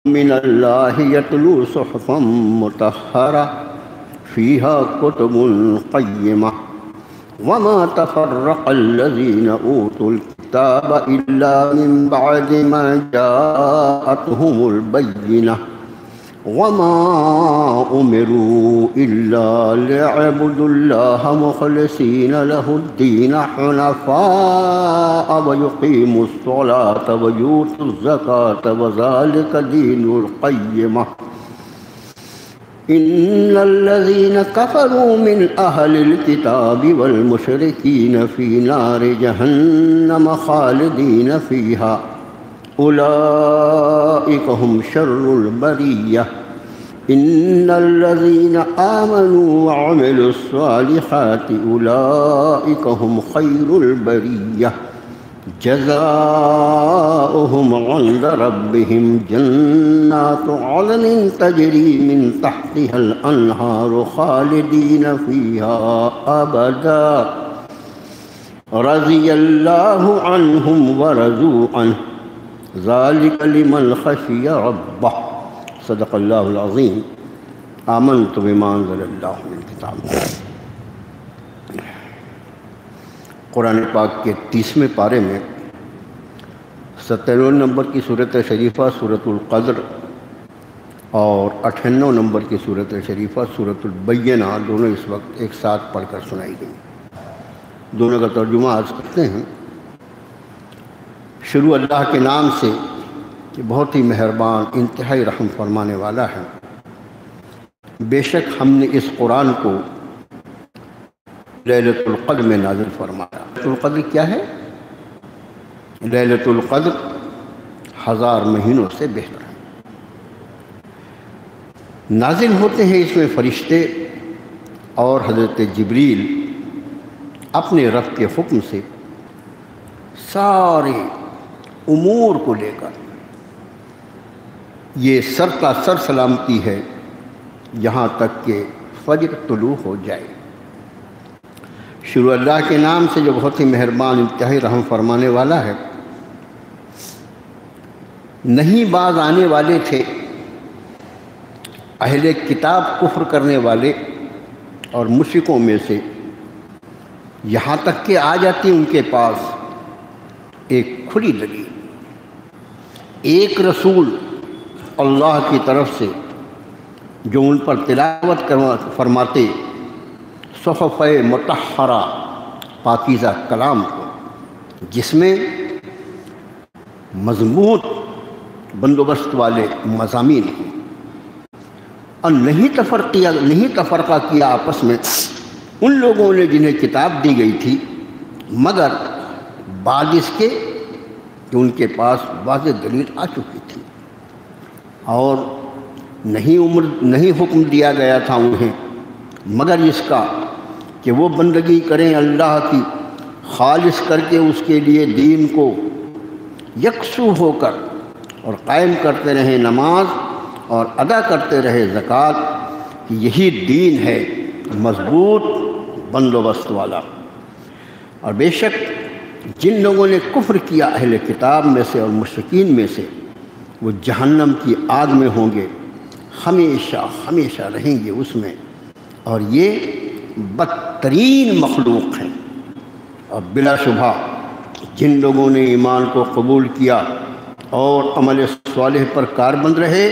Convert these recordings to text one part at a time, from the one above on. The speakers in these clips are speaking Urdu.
من اللہ یتلو صحفا مطہرہ فیہا کتب قیمہ وما تفرق الذین اوتوا الکتاب الا من بعد ما جاءتهم البینہ وما امروا الا ليعبدوا الله مخلصین له الدین حنفاء ويقيموا الصلاة ويؤتوا الزکاة وذلك دین القیمہ ان الذين كفروا من اهل الكتاب والمشركين في نار جهنم خالدين فيها اولئك هم شر البرية ان الذين آمنوا وعملوا الصالحات اولئك هم خير البرية جزاؤهم عند ربهم جنات عدن تجري من تحتها الأنهار خالدين فيها أبدا رضي الله عنهم ورضوا عنه ذلك لمن خشي ربه صدق الله العظيم آمنت بما أنزل الله من كتاب قرآن پاک کے 30ویں پارے میں 97 نمبر کی صورت شریفہ سورۃ القدر اور 98 نمبر کی صورت شریفہ سورۃ البینہ دونوں اس وقت ایک ساتھ پڑھ کر سنائی گئی۔ دونوں کا ترجمہ عرض کرتے ہیں۔ شروع اللہ کے نام سے کہ بہت ہی مہربان انتہائی رحم فرمانے والا ہے۔ بے شک ہم نے اس قرآن کو لیلۃ القدر میں نازل فرمایا۔ لیلۃ القدر کیا ہے؟ لیلۃ القدر 1000 مہینوں سے بہتر ہے۔ نازل ہوتے ہیں اس میں فرشتے اور حضرت جبریل اپنے رب کے حکم سے سارے امور کو لے کر۔ یہ سر کا سر سلامتی ہے یہاں تک کہ فجر طلوع ہو جائے۔ شروع اللہ کے نام سے جو بہت ہی مہربان انتہائی رحم فرمانے والا ہے۔ نہیں باز آنے والے تھے اہل کتاب کفر کرنے والے اور مشرکوں میں سے، یہاں تک کہ آ جاتی ان کے پاس ایک کھلی دلیل، ایک رسول اللہ کی طرف سے جو ان پر تلاوت فرماتے صحف مطہرہ پاکیزہ کلام کو، جس میں مضبوط بندوبست والے مضامین ہیں، اور نہیں تفرقہ کیا آپس میں ان لوگوں نے جنہیں کتاب دی گئی تھی، مگر بعد اس کے کہ ان کے پاس واضح دلیل آ چکی تھی، اور نہیں حکم دیا گیا تھا انہیں مگر اس کا کہ وہ بندگی کریں اللہ کی خالص کر کے، اس کے لیے دین کو یکسو ہو کر اور قائم کرتے رہیں نماز اور ادا کرتے رہے زکوٰۃ، کہ یہی دین ہے مضبوط بندوبست والا۔ اور بے شک جن لوگوں نے کفر کیا اہل کتاب میں سے اور مشرکین میں سے، وہ جہنم کی آگ میں ہوں گے، ہمیشہ ہمیشہ رہیں گے اس میں، اور یہ بدترین مخلوق ہیں۔ اور بلا شبہ جن لوگوں نے ایمان کو قبول کیا اور عمل صالح پر کاربند رہے،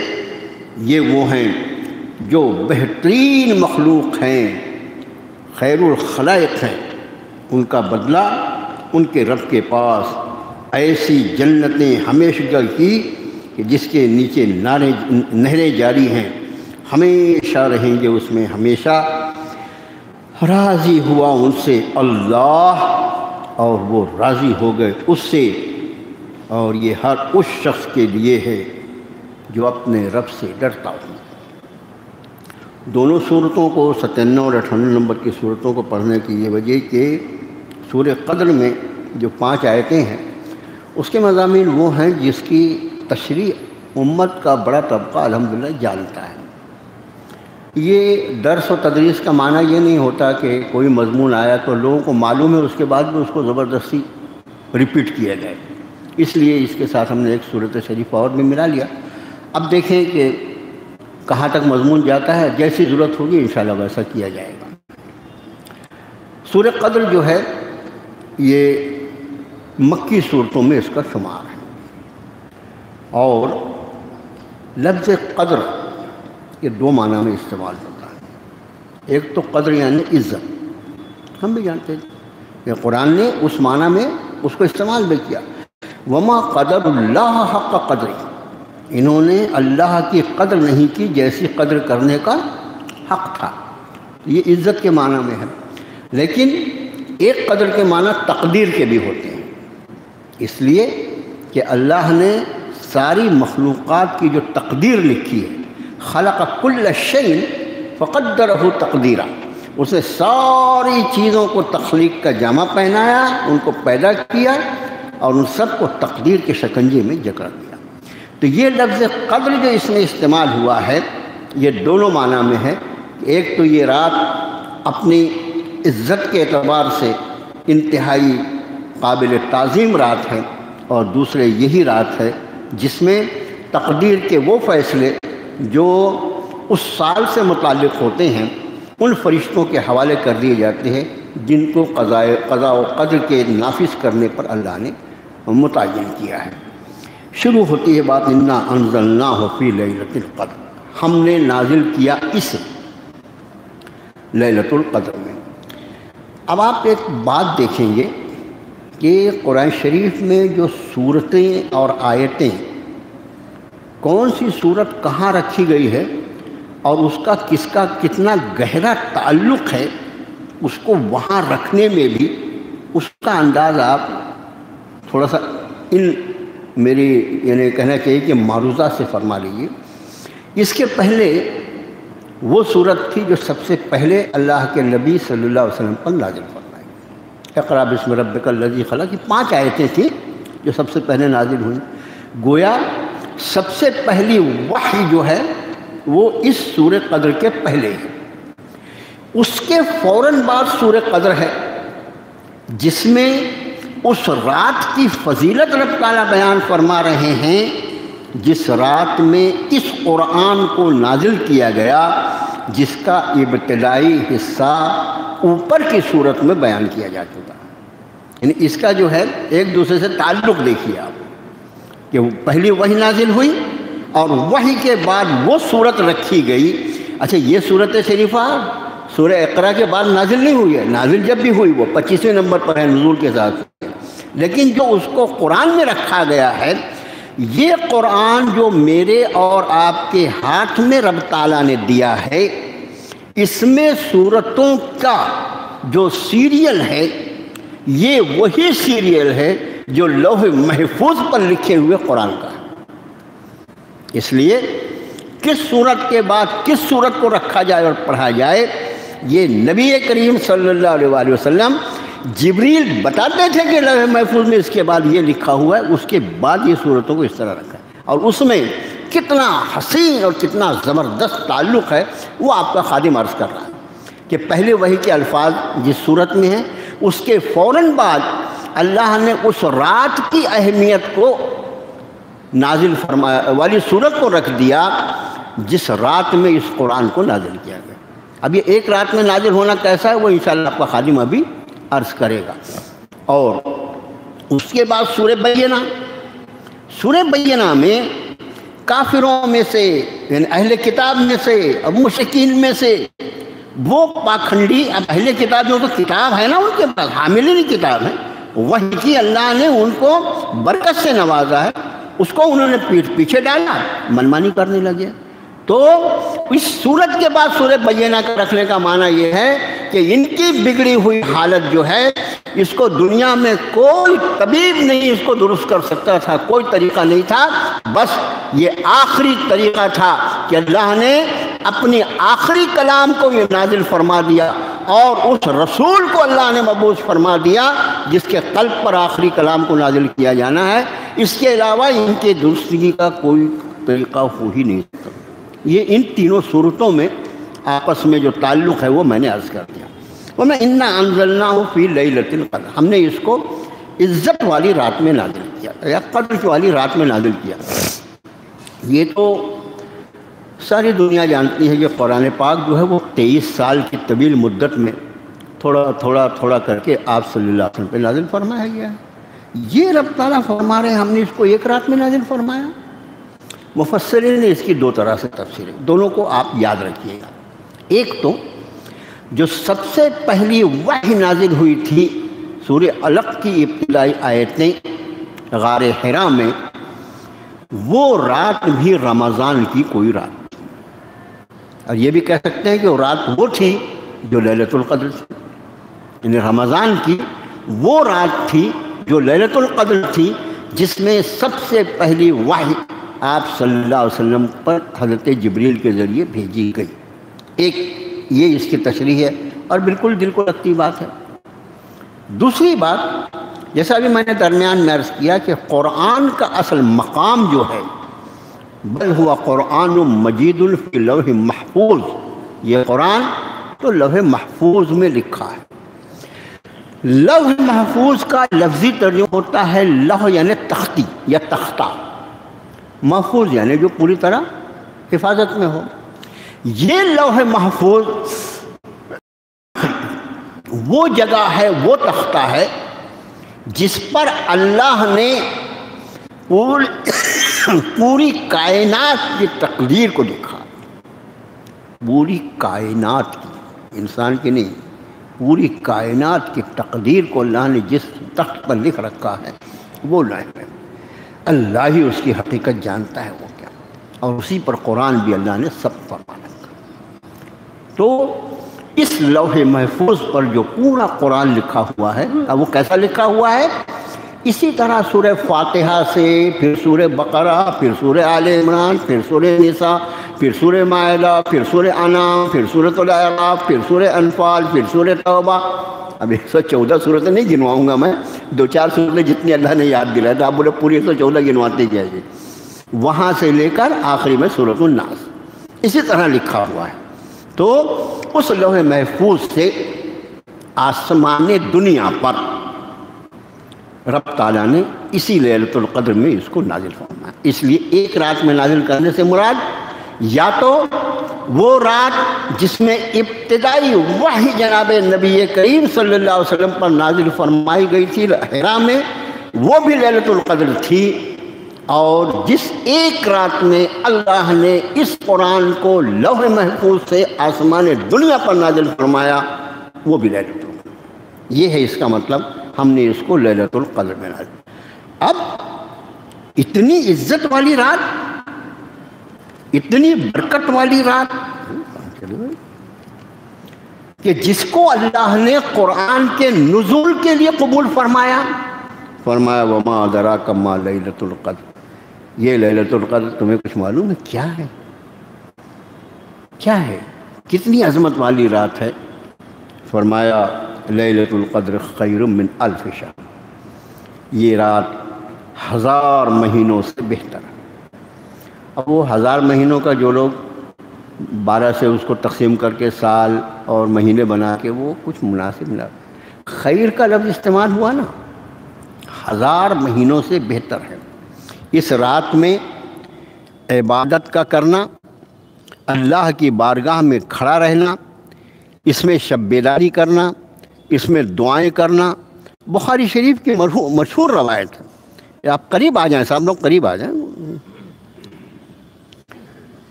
یہ وہ ہیں جو بہترین مخلوق ہیں، خیر الخلائق ہیں۔ ان کا بدلہ ان کے رب کے پاس ایسی جنتیں ہمیشہ کی کہ جس کے نیچے نہریں جاری ہیں، ہمیشہ رہیں گے اس میں ہمیشہ۔ راضی ہوا ان سے اللہ اور وہ راضی ہو گئے اس سے، اور یہ ہر اس شخص کے لیے ہے جو اپنے رب سے ڈرتا ہو۔ دونوں صورتوں کو 97 اور 98 نمبر کی صورتوں کو پڑھنے کی یہ وجہ کہ سورہ قدر میں جو 5 آیتیں ہیں اس کے مضامین وہ ہیں جس کی تشریح امت کا بڑا طبقہ الحمدللہ جانتا ہے۔ یہ درس و تدریس کا معنی یہ نہیں ہوتا کہ کوئی مضمون آیا تو لوگوں کو معلوم ہے، اس کے بعد بھی اس کو زبردستی ریپیٹ کیا جائے۔ اس لیے اس کے ساتھ ہم نے ایک صورت شریف اور بھی ملا لیا۔ اب دیکھیں کہ کہاں تک مضمون جاتا ہے، جیسی ضرورت ہوگی انشاءاللہ ویسا کیا جائے گا۔ سورہ قدر جو ہے یہ مکی صورتوں میں اس کا شمار ہے، اور لفظ قدر یہ دو معنی میں استعمال ہوتا ہے۔ ایک تو قدر یعنی عزت، ہم بھی جانتے ہیں کہ قرآن نے اس معنی میں اس کو استعمال بھی کیا، وما قدر اللہ حق قدر، انہوں نے اللہ کی قدر نہیں کی جیسی قدر کرنے کا حق تھا، یہ عزت کے معنی میں ہے۔ لیکن ایک قدر کے معنی تقدیر کے بھی ہوتے ہیں، اس لیے کہ اللہ نے ساری مخلوقات کی جو تقدیر لکھی ہے، خلق کل شیء فقدرہ تقدیرا، اس نے ساری چیزوں کو تخلیق کا جامہ پہنایا، ان کو پیدا کیا اور ان سب کو تقدیر کے شکنجے میں جکڑ دیا۔ تو یہ لفظ قدر جو اس میں استعمال ہوا ہے یہ دونوں معنی میں ہے۔ ایک تو یہ رات اپنی عزت کے اعتبار سے انتہائی قابل تعظیم رات ہے، اور دوسرے یہی رات ہے جس میں تقدیر کے وہ فیصلے جو اس سال سے متعلق ہوتے ہیں ان فرشتوں کے حوالے کر دیے جاتے ہیں جن کو قضاء و قدر کے نافذ کرنے پر اللہ نے متعین کیا ہے۔ شروع ہوتی ہے بات انا انزلناہ فی لیلۃ القدر، ہم نے نازل کیا اس لیلۃ القدر میں۔ اب آپ ایک بات دیکھیں گے کہ قرآن شریف میں جو صورتیں اور آیتیں، کون سی صورت کہاں رکھی گئی ہے اور اس کا کس کا کتنا گہرا تعلق ہے، اس کو وہاں رکھنے میں بھی اس کا انداز آپ تھوڑا سا ان میری یعنی کہنا چاہیے کہ معروضہ سے فرما لیجیے۔ اس کے پہلے وہ صورت تھی جو سب سے پہلے اللہ کے نبی صلی اللہ علیہ وسلم پر نازل فرمائی، اقرأ بسم ربک الذی خلق، یہ 5 آیتیں تھیں جو سب سے پہلے نازل ہوئیں۔ گویا سب سے پہلی وحی جو ہے وہ اس سورہ قدر کے پہلے ہے، اس کے فوراً بعد سورہ قدر ہے جس میں اس رات کی فضیلت رب تعالیٰ بیان فرما رہے ہیں جس رات میں اس قرآن کو نازل کیا گیا، جس کا ابتدائی حصہ اوپر کی صورت میں بیان کیا جا چکا، یعنی اس کا جو ہے ایک دوسرے سے تعلق دیکھیے آپ کہ پہلی وحی نازل ہوئی اور وحی کے بعد وہ صورت رکھی گئی۔ اچھا، یہ صورت شریفہ سورہ اقرا کے بعد نازل نہیں ہوئی ہے، نازل جب بھی ہوئی وہ 25ویں نمبر پر ہے نزول کے ساتھ، لیکن جو اس کو قرآن میں رکھا گیا ہے، یہ قرآن جو میرے اور آپ کے ہاتھ میں رب تعالیٰ نے دیا ہے، اس میں صورتوں کا جو سیریل ہے یہ وہی سیریل ہے جو لوح محفوظ پر لکھے ہوئے قرآن کا ہے۔ اس لیے کس صورت کے بعد کس صورت کو رکھا جائے اور پڑھا جائے، یہ نبی کریم صلی اللہ علیہ وآلہ وسلم جبریل بتاتے تھے کہ لوح محفوظ میں اس کے بعد یہ لکھا ہوا ہے، اس کے بعد یہ صورتوں کو اس طرح رکھا ہے، اور اس میں کتنا حسین اور کتنا زبردست تعلق ہے وہ آپ کا خادم عرض کر رہا ہے کہ پہلے وحی کے الفاظ جس صورت میں ہیں اس کے فوراً بعد اللہ نے اس رات کی اہمیت کو نازل فرمایا والی صورت کو رکھ دیا جس رات میں اس قرآن کو نازل کیا گیا۔ اب یہ ایک رات میں نازل ہونا کیسا ہے وہ انشاءاللہ آپ کا خادم ابھی عرض کرے گا۔ اور اس کے بعد سورہ بینہ، سورہ بینہ میں کافروں میں سے یعنی اہل کتاب میں سے اور مشرکین میں سے وہ پاکھنڈی، اب اہل کتاب میں تو کتاب ہے نا ان کے پاس، حاملین کتاب ہے، وحی کی اللہ نے ان کو برکت سے نوازا ہے، اس کو انہوں نے پیٹھ پیچھے ڈالا، منمانی کرنے لگے۔ تو اس صورت کے بعد سورہ بینہ کا رکھنے کا معنی یہ ہے کہ ان کی بگڑی ہوئی حالت جو ہے اس کو دنیا میں کوئی طبیب نہیں اس کو درست کر سکتا تھا، کوئی طریقہ نہیں تھا، بس یہ آخری طریقہ تھا کہ اللہ نے اپنی آخری کلام کو یہ نازل فرما دیا اور اس رسول کو اللہ نے مبعوث فرما دیا جس کے قلب پر آخری کلام کو نازل کیا جانا ہے۔ اس کے علاوہ ان کے درستگی کا کوئی طریقہ ہو ہی نہیں سکتا۔ یہ ان تینوں صورتوں میں آپس میں جو تعلق ہے وہ میں نے عرض کر دیا۔ وَمَا إِنَّا أَنزَلْنَاهُ فِي لَيْلَةِ الْقَدْرِ، ہم نے اس کو عزت والی رات میں نازل کیا یا قدر والی رات میں نازل کیا۔ یہ تو ساری دنیا جانتی ہے کہ قرآن پاک جو ہے وہ 23 سال کی طویل مدت میں تھوڑا کر کے آپ صلی اللہ علیہ وسلم پہ نازل فرمایا گیا ہے۔ یہ رب تعالیٰ فرما رہے ہیں ہم نے اس کو ایک رات میں نازل فرمایا۔ مفسرین نے اس کی دو طرح سے تفسیر ہے، دونوں کو آپ یاد رکھیے گا۔ ایک تو جو سب سے پہلی وحی نازل ہوئی تھی سورہ علق کی ابتدائی آیتیں غار حرا میں، وہ رات بھی رمضان کی کوئی رات تھی، اور یہ بھی کہہ سکتے ہیں کہ وہ رات وہ تھی جو لیلۃ القدر تھی، یعنی رمضان کی وہ رات تھی جو لیلۃ القدر تھی، جس میں سب سے پہلی وحی آپ صلی اللہ علیہ وسلم پر حضرت جبریل کے ذریعے بھیجی گئی۔ ایک یہ اس کی تشریح ہے اور بالکل دل کو لگتی بات ہے۔ دوسری بات، جیسا ابھی میں نے درمیان میں عرض کیا کہ قرآن کا اصل مقام جو ہے بل ہوا قرآن مجید فی لوح محفوظ، یہ قرآن تو لوح محفوظ میں لکھا ہے۔ لوح محفوظ کا لفظی ترجمہ ہوتا ہے لوح یعنی تختی یا تختہ، محفوظ یعنی جو پوری طرح حفاظت میں ہو۔ یہ لوح محفوظ وہ جگہ ہے، وہ تختہ ہے جس پر اللہ نے پوری کائنات کی تقدیر کو لکھا، پوری کائنات کی، انسان کی نہیں، پوری کائنات کی تقدیر کو اللہ نے جس تخت پر لکھ رکھا ہے وہ لوح ہے۔ اللہ ہی اس کی حقیقت جانتا ہے وہ کیا، اور اسی پر قرآن بھی اللہ نے سب فرما رکھا۔ تو اس لوح محفوظ پر جو پورا قرآن لکھا ہوا ہے، اب وہ کیسا لکھا ہوا ہے؟ اسی طرح سورہ فاتحہ سے پھر سورہ بقرہ، پھر سورہ آل عمران، پھر سورہ نساء، پھر سورہ مائدہ، پھر سورہ انعام، پھر سورۃ الاعراف، پھر سورہ انفال، پھر سورہ توبہ۔ اب 114 صورتیں نہیں گنواؤں گا میں، 2-4 صورتیں جتنی اللہ نے یاد دلائی تو آپ بولے پوری 114 گنواتے جائیے، وہاں سے لے کر آخری میں سورۃ الناس اسی طرح لکھا ہوا ہے۔ تو اس لوح محفوظ سے آسمان دنیا پر رب تعالیٰ نے اسی لیلۃ القدر میں اس کو نازل فرمایا۔ اس لیے ایک رات میں نازل کرنے سے مراد یا تو وہ رات جس میں ابتدائی وحی جناب نبی کریم صلی اللہ علیہ وسلم پر نازل فرمائی گئی تھی حرا میں، وہ بھی لیلۃ القدر تھی، اور جس ایک رات میں اللہ نے اس قرآن کو لوح محفوظ سے آسمان دنیا پر نازل فرمایا، وہ بھی لیلۃ القدر۔ یہ ہے اس کا مطلب، ہم نے اس کو لیلۃ القدر میں نازل۔ اب اتنی عزت والی رات، اتنی برکت والی رات کہ جس کو اللہ نے قرآن کے نزول کے لیے قبول فرمایا وما ادراک ما لیلۃ القدر، یہ لیلۃ القدر تمہیں کچھ معلوم ہے کیا ہے؟ کیا ہے؟ کتنی عظمت والی رات ہے؟ فرمایا لیلۃ القدر خیر من الف شہر، یہ رات 1000 مہینوں سے بہتر ہے۔ اب وہ 1000 مہینوں کا جو لوگ 12 سے اس کو تقسیم کر کے سال اور مہینے بنا کے وہ کچھ مناسب نہ، خیر کا لفظ استعمال ہوا نا، 1000 مہینوں سے بہتر ہے۔ اس رات میں عبادت کا کرنا، اللہ کی بارگاہ میں کھڑا رہنا، اس میں شب بیداری کرنا، اس میں دعائیں کرنا، بخاری شریف کی مشہور روایت ہے۔ آپ قریب آ جائیں، سب لوگ قریب آ جائیں،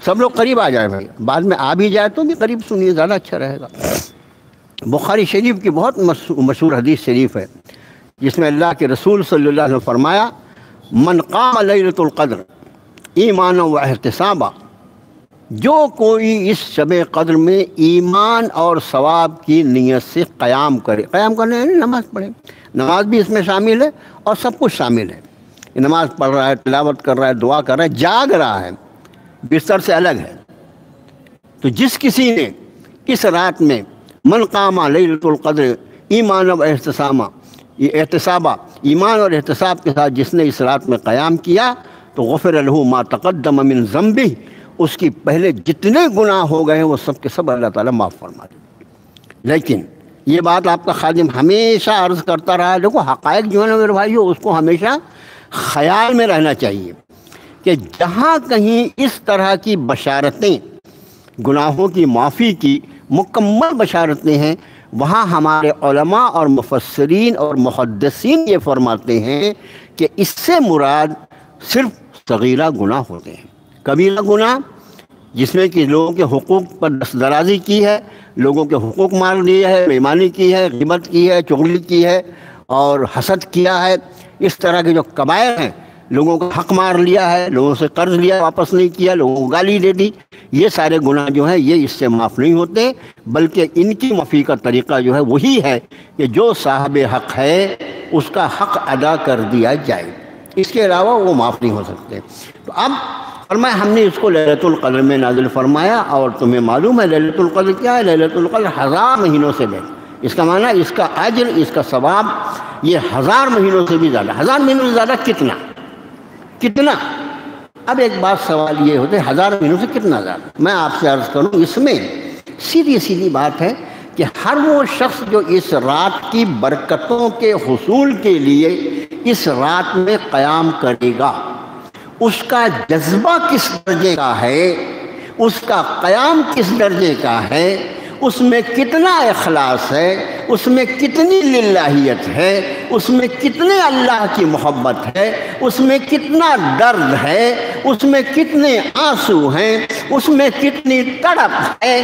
سب لوگ قریب آ جائیں بھائی، بعد میں آ بھی جائے تو بھی قریب سنیے، زیادہ اچھا رہے گا۔ بخاری شریف کی بہت مشہور حدیث شریف ہے جس میں اللہ کے رسول صلی اللہ علیہ وسلم فرمایا من قام لیلۃ القدر ایمانا و احتسابا، جو کوئی اس شب قدر میں ایمان اور ثواب کی نیت سے قیام کرے، قیام کرنے یعنی نماز پڑھے، نماز بھی اس میں شامل ہے اور سب کچھ شامل ہے، نماز پڑھ رہا ہے، تلاوت کر رہا ہے، دعا کر رہا ہے، جاگ رہا ہے، بستر سے الگ ہے۔ تو جس کسی نے اس رات میں من قام لیلۃ القدر ایمان و احتسابا، ایمان اور احتساب کے ساتھ جس نے اس رات میں قیام کیا تو غفر له ما تقدم من ذنبہ، اس کی پہلے جتنے گناہ ہو گئے ہیں وہ سب کے سب اللہ تعالیٰ معاف فرما دے۔ لیکن یہ بات آپ کا خادم ہمیشہ عرض کرتا رہا، دیکھو حقائق جو ہے نا میرے بھائیو، اس کو ہمیشہ خیال میں رہنا چاہیے کہ جہاں کہیں اس طرح کی بشارتیں، گناہوں کی معافی کی مکمل بشارتیں ہیں، وہاں ہمارے علماء اور مفسرین اور محدثین یہ فرماتے ہیں کہ اس سے مراد صرف صغیرہ گناہ ہوتے ہیں۔ کبیرہ گناہ جس میں کہ لوگوں کے حقوق پر دست درازی کی ہے، لوگوں کے حقوق مار لیے ہے، بے ایمانی کی ہے، غیبت کی ہے، چغلی کی ہے اور حسد کیا ہے، اس طرح کے جو کبائر ہیں، لوگوں کا حق مار لیا ہے، لوگوں سے قرض لیا واپس نہیں کیا، لوگوں کو گالی دے دی، یہ سارے گناہ جو ہیں یہ اس سے معاف نہیں ہوتے، بلکہ ان کی معافی کا طریقہ جو ہے وہی ہے کہ جو صاحب حق ہے اس کا حق ادا کر دیا جائے، اس کے علاوہ وہ معاف نہیں ہو سکتے۔ تو اب فرمایا ہم نے اس کو لیلۃ القدر میں نازل فرمایا، اور تمہیں معلوم ہے لیلۃ القدر کیا ہے؟ لیلۃ القدر 1000 مہینوں سے بہتر، اس کا معنی اس کا اجر، اس کا ثواب یہ 1000 مہینوں سے بھی زیادہ۔ 1000 مہینوں سے زیادہ کتنا؟ اب ایک بات سوال یہ ہوتا ہے 1000 مہینوں سے کتنا زیادہ؟ میں آپ سے عرض کروں، اس میں سیدھی بات ہے کہ ہر وہ شخص جو اس رات کی برکتوں کے حصول کے لیے اس رات میں قیام کرے گا، اس کا جذبہ کس درجے کا ہے، اس کا قیام کس درجے کا ہے، اس میں کتنا اخلاص ہے، اس میں کتنی للہیت ہے، اس میں کتنے اللہ کی محبت ہے، اس میں کتنا درد ہے، اس میں کتنے آنسو ہیں، اس میں کتنی تڑپ ہے،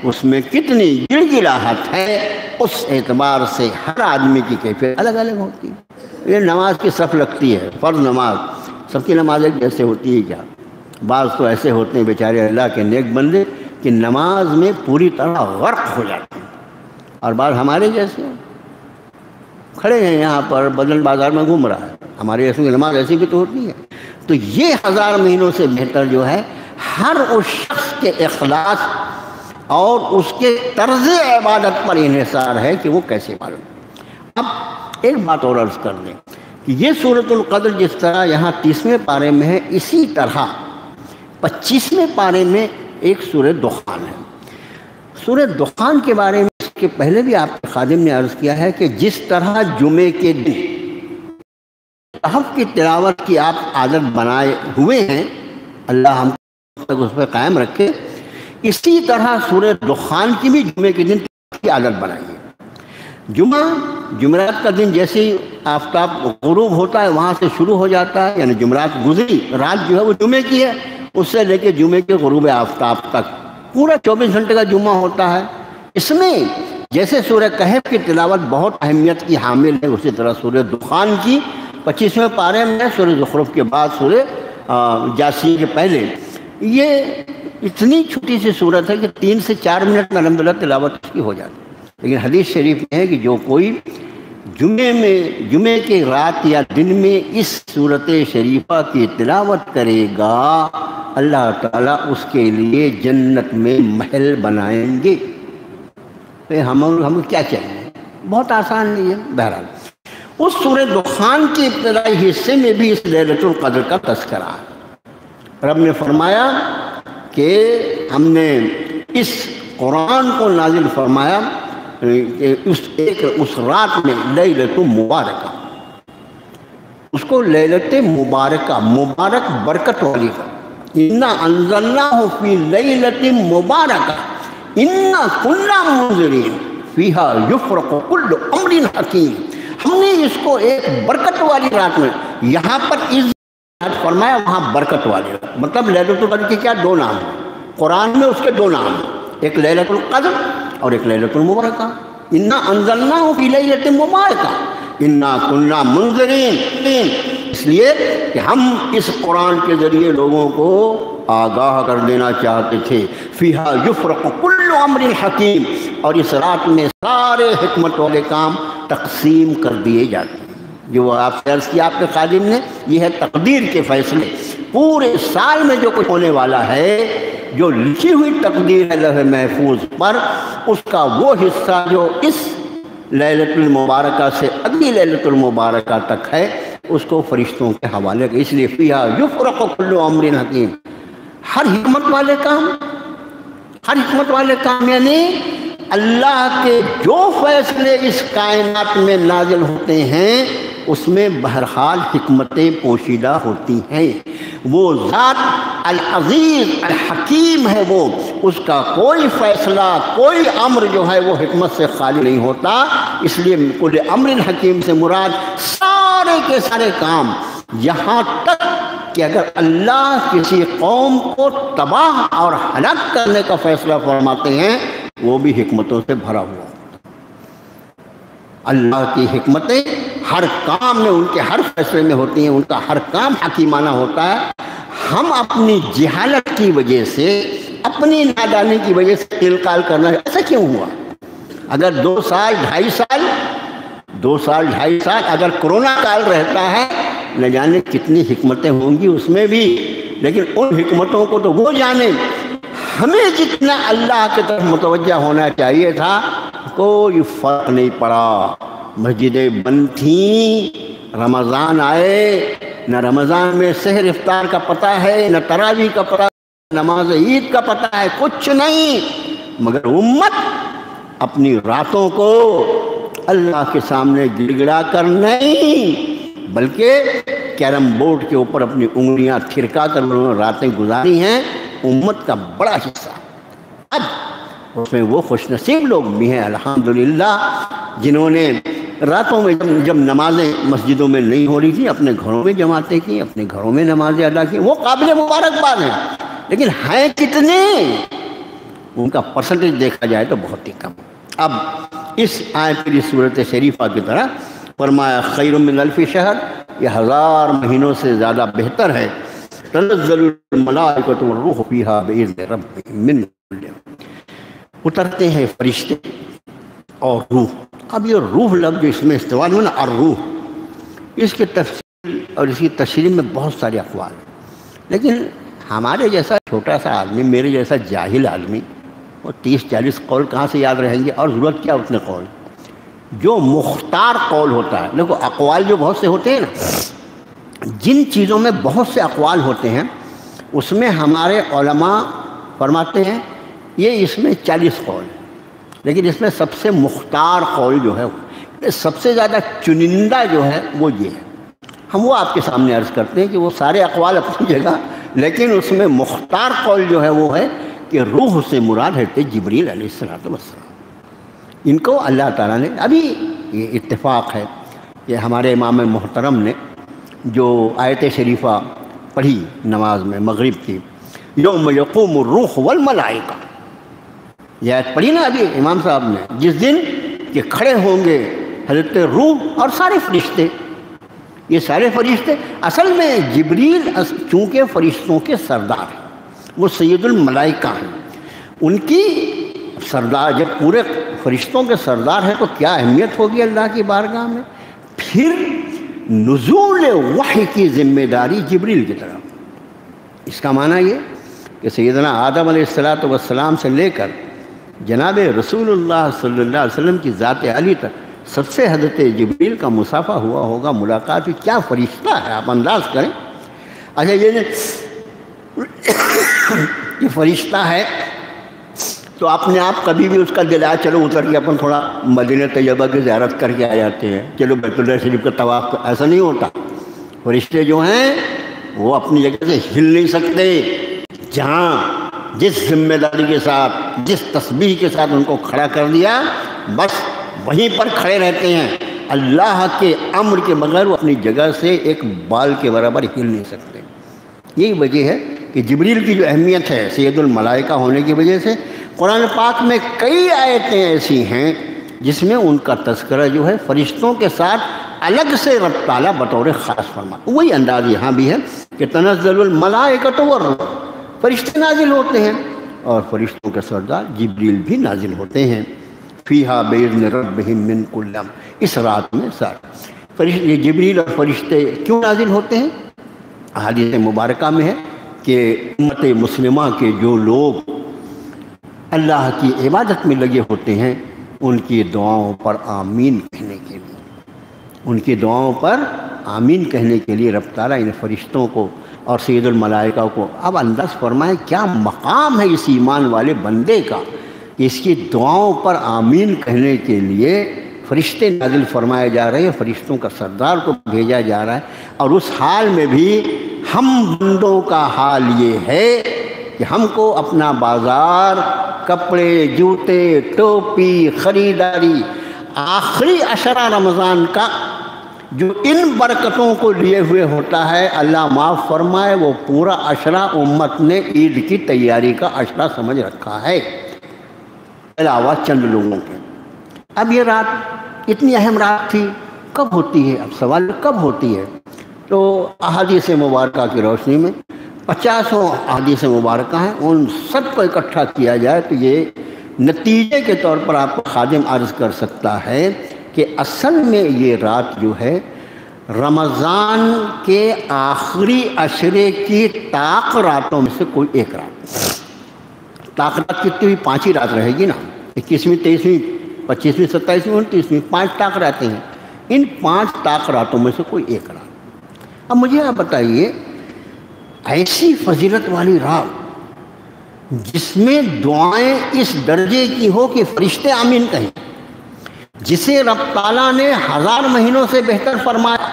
اس میں کتنی گڑگڑاہٹ ہے، اس اعتبار سے ہر آدمی کی کیفیت الگ الگ ہوتی ہے۔ یہ نماز کی صف لگتی ہے، فرض نماز، سب کی نماز ایک جیسے ہوتی ہے کیا؟ بعض تو ایسے ہوتے ہیں بیچارے اللہ کے نیک بندے کہ نماز میں پوری طرح غرق ہو جاتے ہیں، اور بعض ہمارے جیسے کھڑے ہیں یہاں پر بدن بازار میں گھوم رہا ہے، ہمارے جیسے کی نماز ایسی بھی تو ہوتی ہے۔ تو یہ 1000 مہینوں سے بہتر جو ہے ہر اس شخص کے اخلاص اور اس کے طرز عبادت پر انحصار ہے کہ وہ کیسے معلوم۔ اب ایک بات اور عرض کر دیں کہ یہ سورۃ القدر جس طرح یہاں 30ویں پارے میں ہے، اسی طرح 25ویں پارے میں ایک سورہ دخان ہے۔ سورہ دخان کے بارے میں اس کے پہلے بھی آپ کے خادم نے عرض کیا ہے کہ جس طرح جمعے کے دن صحف کی تلاوت کی آپ عادت بنائے ہوئے ہیں، اللہ ہم تک اس پہ قائم رکھے، اسی طرح سورہ دخان کی بھی جمعے کے دن کی عادت بنائیے۔ جمعرات کا دن جیسے ہی آفتاب غروب ہوتا ہے وہاں سے شروع ہو جاتا ہے، یعنی جمعرات گزری، رات جو ہے وہ جمعے کی ہے، اس سے لے کے جمعے کے غروب آفتاب تک پورا 24 گھنٹے کا جمعہ ہوتا ہے۔ اس میں جیسے سورہ کہف کی تلاوت بہت اہمیت کی حامل ہے، اسی طرح سورہ دخان کی 25ویں پارے میں، سورہ زخرف کے بعد سورہ جاسیہ کے پہلے، یہ اتنی چھوٹی سی صورت ہے کہ 3 سے 4 منٹ میں الحمدللہ تلاوت اس کی ہو جاتی ہے۔ لیکن حدیث شریف میں ہے کہ جو کوئی جمعے کے رات یا دن میں اس صورت شریفہ کی تلاوت کرے گا، اللہ تعالیٰ اس کے لیے جنت میں محل بنائیں گے۔ ہم کیا چاہیے؟ بہت آسان نہیں ہے۔ بہرحال اس سورہ دخان کے ابتدائی حصے میں بھی اس لیلۃ القدر کا تذکرہ ہے۔ رب نے فرمایا کہ ہم نے اس قرآن کو نازل فرمایا اس رات میں لیلۃ مبارکہ، اس کو لیلۃ مبارکہ، مبارک برکت والی کا، انا انزلناہ فی لیلۃ مبارکہ انا کنا منذرین فیہا یفرق کل امر حکیم۔ ہم نے اس کو ایک برکت والی رات میں، یہاں پر اس فرمایا وہاں برکت والی رات، مطلب لیلۃ القدر کے کیا 2 نام ہیں قرآن میں، اس کے 2 نام ہیں، ایک لیلۃ القدر اور ایک لیلۃ المبارکہ۔ انا انزلناہ فی لیلۃ مبارکہ انا کنا منذرین، اس لیے کہ ہم اس قرآن کے ذریعے لوگوں کو آگاہ کر دینا چاہتے تھے۔ فیہا یفرق کل امر حکیم، اور اس رات میں سارے حکمت والے کام تقسیم کر دیے جاتے ہیں۔ جو آپ سے عرض کیا آپ کے خادم نے، یہ ہے تقدیر کے فیصلے، پورے سال میں جو کچھ ہونے والا ہے، جو لکھی ہوئی تقدیر ہے لوح محفوظ پر، اس کا وہ حصہ جو اس لیلۃ المبارکہ سے اگلی لیلۃ المبارکہ تک ہے، اس کو فرشتوں کے حوالے کا، اس لیے فیہا یفرق کل امر حکیم، ہر حکمت والے کام یعنی اللہ کے جو فیصلے اس کائنات میں نازل ہوتے ہیں اس میں بہرحال حکمتیں پوشیدہ ہوتی ہیں۔ وہ ذات العزیز الحکیم ہے، وہ اس کا کوئی فیصلہ، کوئی امر جو ہے وہ حکمت سے خالی نہیں ہوتا۔ اس لیے کل امر حکیم سے مراد سارے کے سارے کام، یہاں تک کہ اگر اللہ کسی قوم کو تباہ اور ہلاک کرنے کا فیصلہ فرماتے ہیں وہ بھی حکمتوں سے بھرا ہوا۔ اللہ کی حکمتیں ہر کام میں، ان کے ہر فیصلے میں ہوتی ہیں، ان کا ہر کام حکیمانہ ہوتا ہے۔ ہم اپنی جہالت کی وجہ سے، اپنی نادانی کی وجہ سے انکار کرنا، ایسا کیوں ہوا؟ اگر 2 سال 2.5 سال اگر کرونا کال رہتا ہے، نہ جانے کتنی حکمتیں ہوں گی اس میں بھی، لیکن ان حکمتوں کو تو وہ جانے۔ ہمیں جتنا اللہ کی طرف متوجہ ہونا چاہیے تھا کوئی فرق نہیں پڑا۔ مسجدیں بند تھیں، رمضان آئے، نہ رمضان میں سحر افطار کا پتہ ہے، نہ تراویح کا پتہ ہے، نماز عید کا پتہ ہے، کچھ نہیں، مگر امت اپنی راتوں کو اللہ کے سامنے گڑ گڑا کر نہیں، بلکہ کیرم بورڈ کے اوپر اپنی انگلیاں تھرکا کر انہوں نے راتیں گزاری ہیں۔ امت کا بڑا حصہ اب اس میں وہ خوش نصیب لوگ بھی ہیں الحمدللہ جنہوں نے راتوں میں جب نمازیں مسجدوں میں نہیں ہو رہی تھی اپنے گھروں میں جماعتیں کی، اپنے گھروں میں نمازیں ادا کی، وہ قابل مبارکباد ہیں، لیکن ہیں کتنے؟ ان کا پرسنٹیج دیکھا جائے تو بہت ہی کم۔ اب اس آیت کی صورت شریفہ کی طرح فرمایا خیر من الف شہر، یہ 1000 مہینوں سے زیادہ بہتر ہے۔ تنزل الملائکۃ والروح فیہا بإذن ربہم من کل امر، اترتے ہیں فرشتے اور روح۔ اب یہ روح لفظ جو اس میں استعمال ہوا نا، الروح، اس کے تفسیر اور اس کی تشریح میں بہت سارے اقوال ہیں، لیکن ہمارے جیسا چھوٹا سا آدمی، میرے جیسا جاہل آدمی، وہ 30-40 قول کہاں سے یاد رہیں گے؟ اور ضرورت کیا اتنے قول؟ جو مختار قول ہوتا ہے، دیکھو اقوال جو بہت سے ہوتے ہیں نا، جن چیزوں میں بہت سے اقوال ہوتے ہیں اس میں ہمارے علماء فرماتے ہیں یہ اس میں 40 قول، لیکن اس میں سب سے مختار قول جو ہے، سب سے زیادہ چنندہ جو ہے وہ یہ ہے۔ ہم وہ آپ کے سامنے عرض کرتے ہیں کہ وہ سارے اقوال اپنی جگہ، لیکن اس میں مختار قول جو ہے وہ ہے کہ روح سے مراد ہے جبریل علیہ السلام۔ ان کو اللہ تعالیٰ نے، ابھی یہ اتفاق ہے کہ ہمارے امام محترم نے جو آیت شریفہ پڑھی نماز میں مغرب کی، یوم یقوم الروح والملائکہ، یہ آیت پڑھی نا ابھی امام صاحب نے، جس دن کہ کھڑے ہوں گے حضرت روح اور سارے فرشتے۔ یہ سارے فرشتے اصل میں جبریل چونکہ فرشتوں کے سردار ہیں، وہ سید الملائکہ ہیں، ان کی سردار، جب پورے فرشتوں کے سردار ہیں تو کیا اہمیت ہوگی اللہ کی بارگاہ میں۔ پھر نزول وحی کی ذمہ داری جبریل کی طرف۔ اس کا معنی یہ کہ سیدنا آدم علیہ السلام سے لے کر جناب رسول اللہ صلی اللہ علیہ وسلم کی ذات علی تک سب سے حضرت جبریل کا مصافحہ ہوا ہوگا، ملاقات ہوئی۔ کیا فرشتہ ہے، آپ انداز کریں۔ اچھا یہ فرشتہ ہے تو اپنے آپ کبھی بھی اس کا دل آیا چلو اتر کے اپن تھوڑا مدینہ طیبہ کی زیارت کر کے آ جاتے ہیں، چلو بیت اللہ شریف کا طواف، ایسا نہیں ہوتا۔ فرشتے جو ہیں وہ اپنی جگہ سے ہل نہیں سکتے، جہاں جس ذمہ داری کے ساتھ، جس تسبیح کے ساتھ ان کو کھڑا کر دیا بس وہیں پر کھڑے رہتے ہیں۔ اللہ کے امر کے بغیر وہ اپنی جگہ سے ایک بال کے برابر ہل نہیں سکتے۔ یہی وجہ ہے کہ جبریل کی جو اہمیت ہے سید الملائکہ ہونے کی وجہ سے قرآن پاک میں کئی آیتیں ایسی ہیں جس میں ان کا تذکرہ جو ہے فرشتوں کے ساتھ الگ سے رب تعالیٰ بطور خاص فرماتا۔ وہی انداز یہاں بھی ہے کہ تنزل الملائکۃ والروح، فرشتے نازل ہوتے ہیں اور فرشتوں کے سردار جبریل بھی نازل ہوتے ہیں۔ فیہا بإذن ربہم من کل امر، اس رات میں فرشتے جبریل اور فرشتے کیوں نازل ہوتے ہیں؟ احادیث مبارکہ میں ہے کہ امت مسلمہ کے جو لوگ اللہ کی عبادت میں لگے ہوتے ہیں ان کی دعاؤں پر آمین کہنے کے لیے، ان کی دعاؤں پر آمین کہنے کے لیے رب تعالیٰ ان فرشتوں کو اور سید الملائکہ کو، اب انداز فرمائیں کیا مقام ہے اس ایمان والے بندے کا کہ اس کی دعاؤں پر آمین کہنے کے لیے فرشتے نازل فرمائے جا رہے ہیں، فرشتوں کا سردار کو بھیجا جا رہا ہے، اور اس حال میں بھی ہم بندوں کا حال یہ ہے کہ ہم کو اپنا بازار، کپڑے، جوتے، ٹوپی، خریداری آخری عشرہ رمضان کا جو ان برکتوں کو لیے ہوئے ہوتا ہے، اللہ معاف فرمائے، وہ پورا عشرہ امت نے عید کی تیاری کا عشرہ سمجھ رکھا ہے، علاوہ چند لوگوں کے۔ اب یہ رات اتنی اہم رات تھی، کب ہوتی ہے؟ اب سوال کب ہوتی ہے؟ تو احادیث مبارکہ کی روشنی میں 50 احادیث مبارکہ ہیں، ان سب کو اکٹھا کیا جائے تو یہ نتیجے کے طور پر آپ کو خادم عرض کر سکتا ہے کہ اصل میں یہ رات جو ہے رمضان کے آخری عشرے کی طاق راتوں میں سے کوئی ایک رات۔ طاق رات کتنی ہوئی؟ 5 ہی رات رہے گی نا، 21ویں، 23ویں، 25ویں، 27ویں، 29ویں، 5 طاق راتیں ہیں، ان 5 طاق راتوں میں سے کوئی ایک رات۔ اب مجھے آپ بتائیے، ایسی فضیلت والی رات جس میں دعائیں اس درجے کی ہو کہ فرشتے آمین کہیں، جسے رب تعالیٰ نے 1000 مہینوں سے بہتر فرمایا،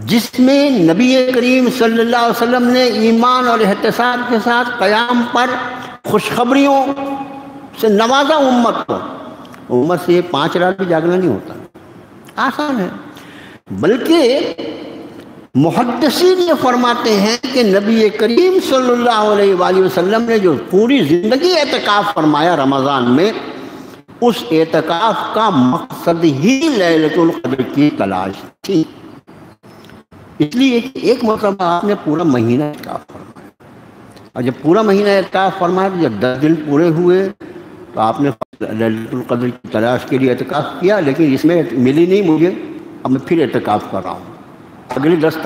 جس میں نبی کریم صلی اللہ علیہ وسلم نے ایمان اور احتساب کے ساتھ قیام پر خوشخبریوں سے نوازا امت کو۔ امت سے یہ 5 رات بھی جاگنا نہیں ہوتا، آسان ہے، بلکہ محدثین یہ فرماتے ہیں کہ نبی کریم صلی اللہ علیہ وآلہ وسلم نے جو پوری زندگی اعتکاف فرمایا رمضان میں، اس اعتکاف کا مقصد ہی لیلۃ القدر کی تلاش تھی، اس لیے کہ ایک مرتبہ آپ نے پورا مہینہ اعتکاف فرمایا، اور جب پورا مہینہ اعتکاف فرمایا تو جب 10 دن پورے ہوئے تو آپ نے لیلۃ القدر کی تلاش کے لیے اعتکاف کیا، لیکن اس میں ملی نہیں مجھے، اب میں پھر اعتکاف کر رہا ہوں۔ اگلی 10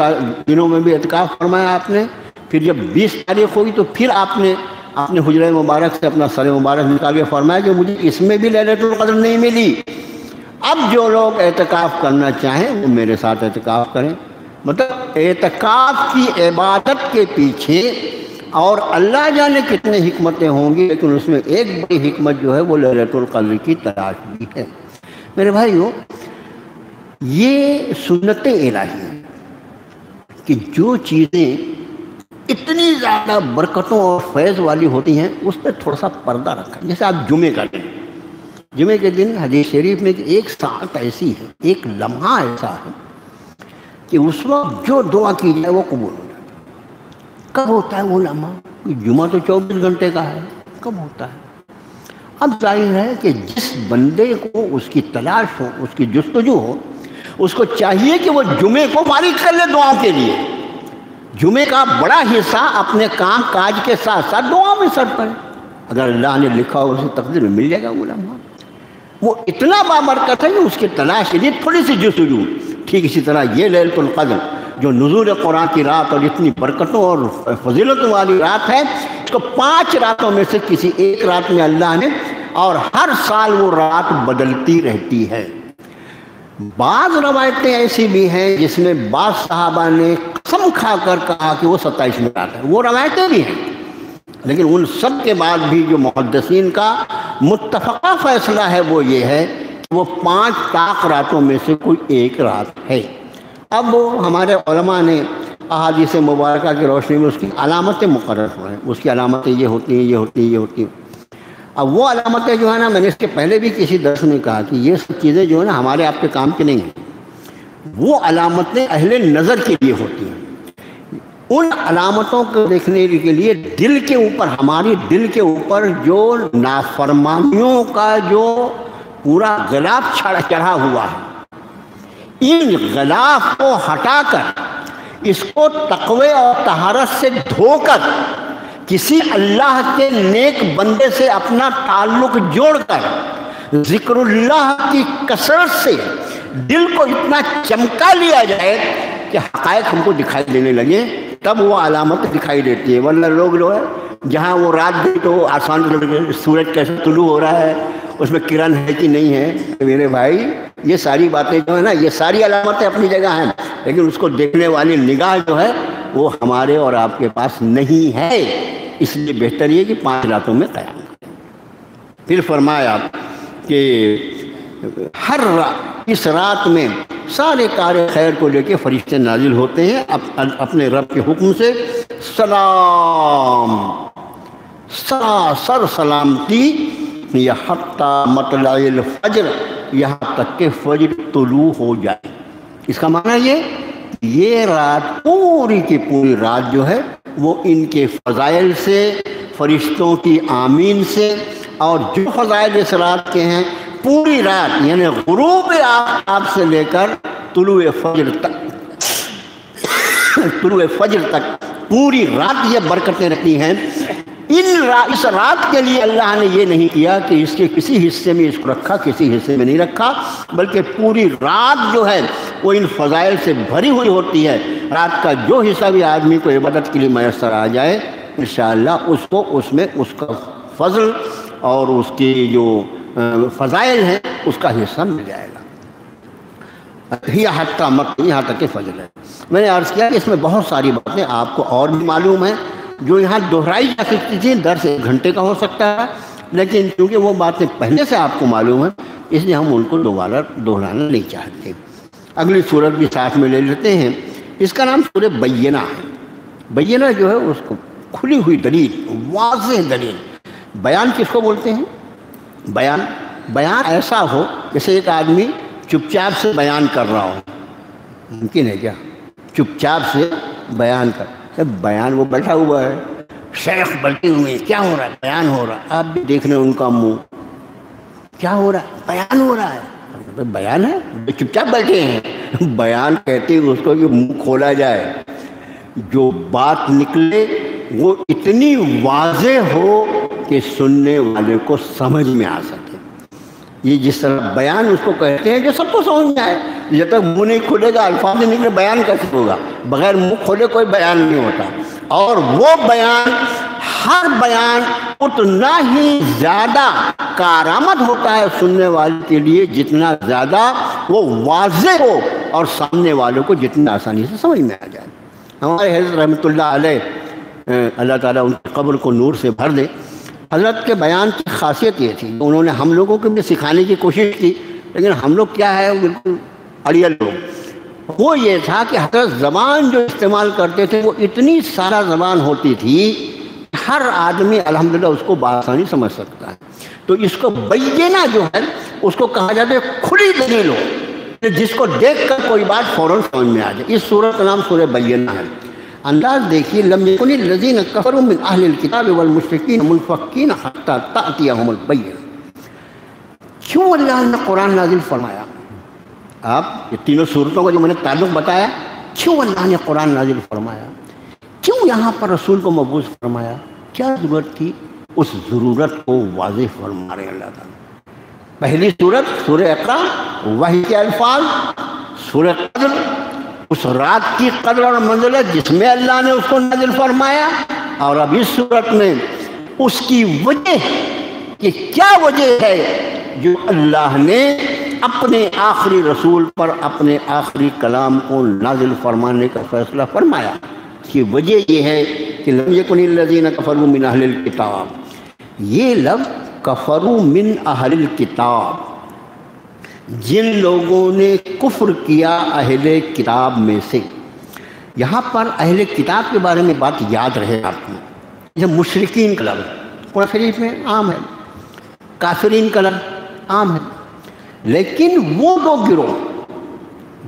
دنوں میں بھی اعتکاف فرمایا آپ نے، پھر جب 20 تاریخ ہوئی تو پھر آپ نے اپنے حجرہ مبارک سے اپنا سر مبارک نکال کے فرمایا کہ مجھے اس میں بھی لیلۃ القدر نہیں ملی، اب جو لوگ اعتکاف کرنا چاہیں وہ میرے ساتھ اعتکاف کریں۔ مطلب اعتکاف کی عبادت کے پیچھے اور اللہ جانے کتنے حکمتیں ہوں گی، لیکن اس میں ایک بڑی حکمت جو ہے وہ لیلۃ القدر کی تلاش بھی ہے۔ میرے بھائیو، یہ سنت الہی ہے کہ جو چیزیں اتنی زیادہ برکتوں اور فیض والی ہوتی ہیں اس پہ تھوڑا سا پردہ رکھا۔ جیسے آپ جمعے کا دن، جمعے کے دن حدیث شریف میں ایک ساعت ایسی ہے، ایک لمحہ ایسا ہے کہ اس وقت جو دعا کی جائے وہ قبول ہو جاتا ہے۔ کب ہوتا ہے وہ لمحہ؟ جمعہ تو 24 گھنٹے کا ہے، کب ہوتا ہے؟ اب ظاہر ہے کہ جس بندے کو اس کی تلاش ہو، اس کی جستجو ہو، اس کو چاہیے کہ وہ جمعے کو فارغ کر لے دعاؤں کے لیے، جمعے کا بڑا حصہ اپنے کام کاج کے ساتھ ساتھ دعاؤں میں صرف کرے، اگر اللہ نے لکھا ہو اسے تقدیر میں مل جائے گا وہ لمحہ۔ وہ اتنا بابرکت ہے کہ اس کی تلاش کے لیے تھوڑی سی جستجو۔ ٹھیک اسی طرح یہ لیلۃ القدر جو نزول قرآن کی رات اور اتنی برکتوں اور فضیلتوں والی رات ہے، اس کو 5 راتوں میں سے کسی ایک رات میں اللہ نے، اور ہر سال وہ رات بدلتی رہتی ہے۔ بعض روایتیں ایسی بھی ہیں جس میں بعض صحابہ نے قسم کھا کر کہا کہ وہ 27 رات ہے، وہ روایتیں بھی ہیں، لیکن ان سب کے بعد بھی جو محدثین کا متفقہ فیصلہ ہے وہ یہ ہے کہ وہ 5 طاق راتوں میں سے کوئی ایک رات ہے۔ اب ہمارے علماء نے احادیث مبارکہ کی روشنی میں اس کی علامتیں مقرر ہوئے ہیں، اس کی علامتیں یہ ہوتی ہیں، یہ ہوتی ہیں، یہ ہوتی ہیں۔ اب وہ علامتیں جو ہے نا، میں نے اس کے پہلے بھی کسی درس میں کہا کہ یہ سب چیزیں جو ہے نا ہمارے آپ کے کام کی نہیں ہیں، وہ علامتیں اہل نظر کے لیے ہوتی ہیں۔ ان علامتوں کو دیکھنے کے لیے دل کے اوپر، ہماری دل کے اوپر جو نافرمانیوں کا جو پورا غلاف چڑھا ہوا ہے، ان غلاف کو ہٹا کر، اس کو تقوی اور طہارت سے دھو کر، کسی اللہ کے نیک بندے سے اپنا تعلق جوڑ کر، ذکر اللہ کی کثرت سے دل کو اتنا چمکا لیا جائے کہ حقائق ہم کو دکھائی دینے لگے، تب وہ علامت دکھائی دیتی ہے۔ ورنہ لوگ جو ہے جہاں وہ رات بھی تو آسمان سورج کیسے طلوع ہو رہا ہے، اس میں کرن ہے کہ نہیں ہے، میرے بھائی یہ ساری باتیں جو ہے نا، یہ ساری علامتیں اپنی جگہ ہیں، لیکن اس کو دیکھنے والی نگاہ جو ہے وہ ہمارے اور آپ کے پاس نہیں ہے، اس لیے بہتر یہ کہ 5 راتوں میں قیام کریں۔ پھر فرمایا کہ ہر اس رات میں سارے کار خیر کو لے کے فرشتے نازل ہوتے ہیں اپنے رب کے حکم سے. سلام، سراسر سلامتی، یہ حتیٰ مطلع الفجر، یہاں تک کہ فجر طلوع ہو جائے. اس کا معنی یہ رات پوری کی پوری رات جو ہے وہ ان کے فضائل سے، فرشتوں کی آمین سے، اور جو فضائل اس رات کے ہیں پوری رات یعنی غروب آفتاب سے لے کر طلوع فجر تک پوری رات یہ برکتیں رکھتی ہیں. اس رات کے لیے اللہ نے یہ نہیں کیا کہ اس کے کسی حصے میں اس کو رکھا، کسی حصے میں نہیں رکھا، بلکہ پوری رات جو ہے وہ ان فضائل سے بھری ہوئی ہوتی ہے. رات کا جو حصہ بھی آدمی کو عبادت کے لیے میسر آ جائے انشاءاللہ اس کو اس میں اس کا فضل اور اس کی جو فضائل ہیں اس کا حصہ مل جائے گا. یہاں تک کہ فضل ہے. میں نے عرض کیا کہ اس میں بہت ساری باتیں آپ کو اور بھی معلوم ہیں جو یہاں دہرائی جا سکتی تھی. درس 1 گھنٹے کا ہو سکتا ہے، لیکن کیونکہ وہ باتیں پہلے سے آپ کو معلوم ہیں اس لیے ہم ان کو دوبارہ دہرانا نہیں چاہتے. اگلی صورت بھی ساتھ میں لے لیتے ہیں. اس کا نام سورہ بینہ ہے. بینہ جو ہے اس کو کھلی ہوئی دلیل، واضح دلیل. بیان کس کو بولتے ہیں؟ بیان ایسا ہو جیسے ایک آدمی چپ چاپ سے بیان کر رہا ہو. ممکن ہے کیا چپ چاپ سے بیان کر؟ بیان وہ بیٹھا ہوا ہے، شیخ بیٹھے ہوئے ہیں، کیا ہو رہا ہے؟ بیان ہو رہا ہے. آپ بھی دیکھ رہے ہیں ان کا منہ، کیا ہو رہا ہے؟ بیان ہو رہا ہے. بیان ہے، چپ چاپ بیٹھے ہیں. بیان کہتے ہیں اس کو کہ منہ کھولا جائے، جو بات نکلے وہ اتنی واضح ہو کہ سننے والے کو سمجھ میں آ سکے. یہ جس طرح بیان اس کو کہتے ہیں جو سب کو سمجھ میں آئے. جب تک منہ نہیں کھلے گا، الفاظ نہیں نکلے، بیان کیسے ہوگا؟ بغیر منہ کھولے کوئی بیان نہیں ہوتا. اور وہ بیان، ہر بیان اتنا ہی زیادہ کارآمد ہوتا ہے سننے والے کے لیے جتنا زیادہ وہ واضح ہو اور سامنے والوں کو جتنی آسانی سے سمجھ میں آ جائے. ہمارے حضرت رحمۃ اللہ علیہ، اللہ تعالیٰ ان کی قبر کو نور سے بھر دے، حضرت کے بیان کی خاصیت یہ تھی، انہوں نے ہم لوگوں کو بھی سکھانے کی کوشش کی، لیکن ہم لوگ کیا ہے بالکل اڑیل لوگ. وہ یہ تھا کہ حضرت زبان جو استعمال کرتے تھے وہ اتنی سارا زبان ہوتی تھی ہر آدمی الحمدللہ اس کو بآسانی سمجھ سکتا ہے. تو اس کو بینہ جو ہے اس کو کہا جاتا ہے کھلی دلیل ہو، جس کو دیکھ کر کوئی بات فوراً سمجھ میں آ جائے. اس سورۃ کا نام سورہ بینہ ہے. انداز دیکھیے، لم یکن الذین کفروا من اہل الکتاب والمشرکین منفکین حتی تأتیہم البینہ. کیوں اللہ نے قرآن نازل فرمایا؟ آپ یہ تینوں صورتوں کا جو میں نے تعلق بتایا، کیوں اللہ نے قرآن نازل فرمایا؟ کیوں یہاں پر رسول کو مبعوث فرمایا؟ کیا ضرورت تھی؟ اس ضرورت کو واضح فرما رہے ہیں اللہ تعالیٰ. پہلی صورت سورہ اقرا، وحی کے الفاظ. سورہ قدر، اس رات کی قدر اور منزلت جس میں اللہ نے اس کو نازل فرمایا. اور اب اس صورت میں اس کی وجہ کہ کیا وجہ ہے جو اللہ نے اپنے آخری رسول پر اپنے آخری کلام کو نازل فرمانے کا فیصلہ فرمایا. اس کی وجہ یہ ہے کہ لم یکن الذین کفروا من اہل الکتاب. یہ لفظ کفروا من اہل الکتاب، جن لوگوں نے کفر کیا اہل کتاب میں سے. یہاں پر اہل کتاب کے بارے میں بات یاد رہے آپ کو. یہ مشرکین کا لفظ قرآن شریف میں عام ہے، کافرین کا لفظ عام ہے، لیکن وہ دو گروہ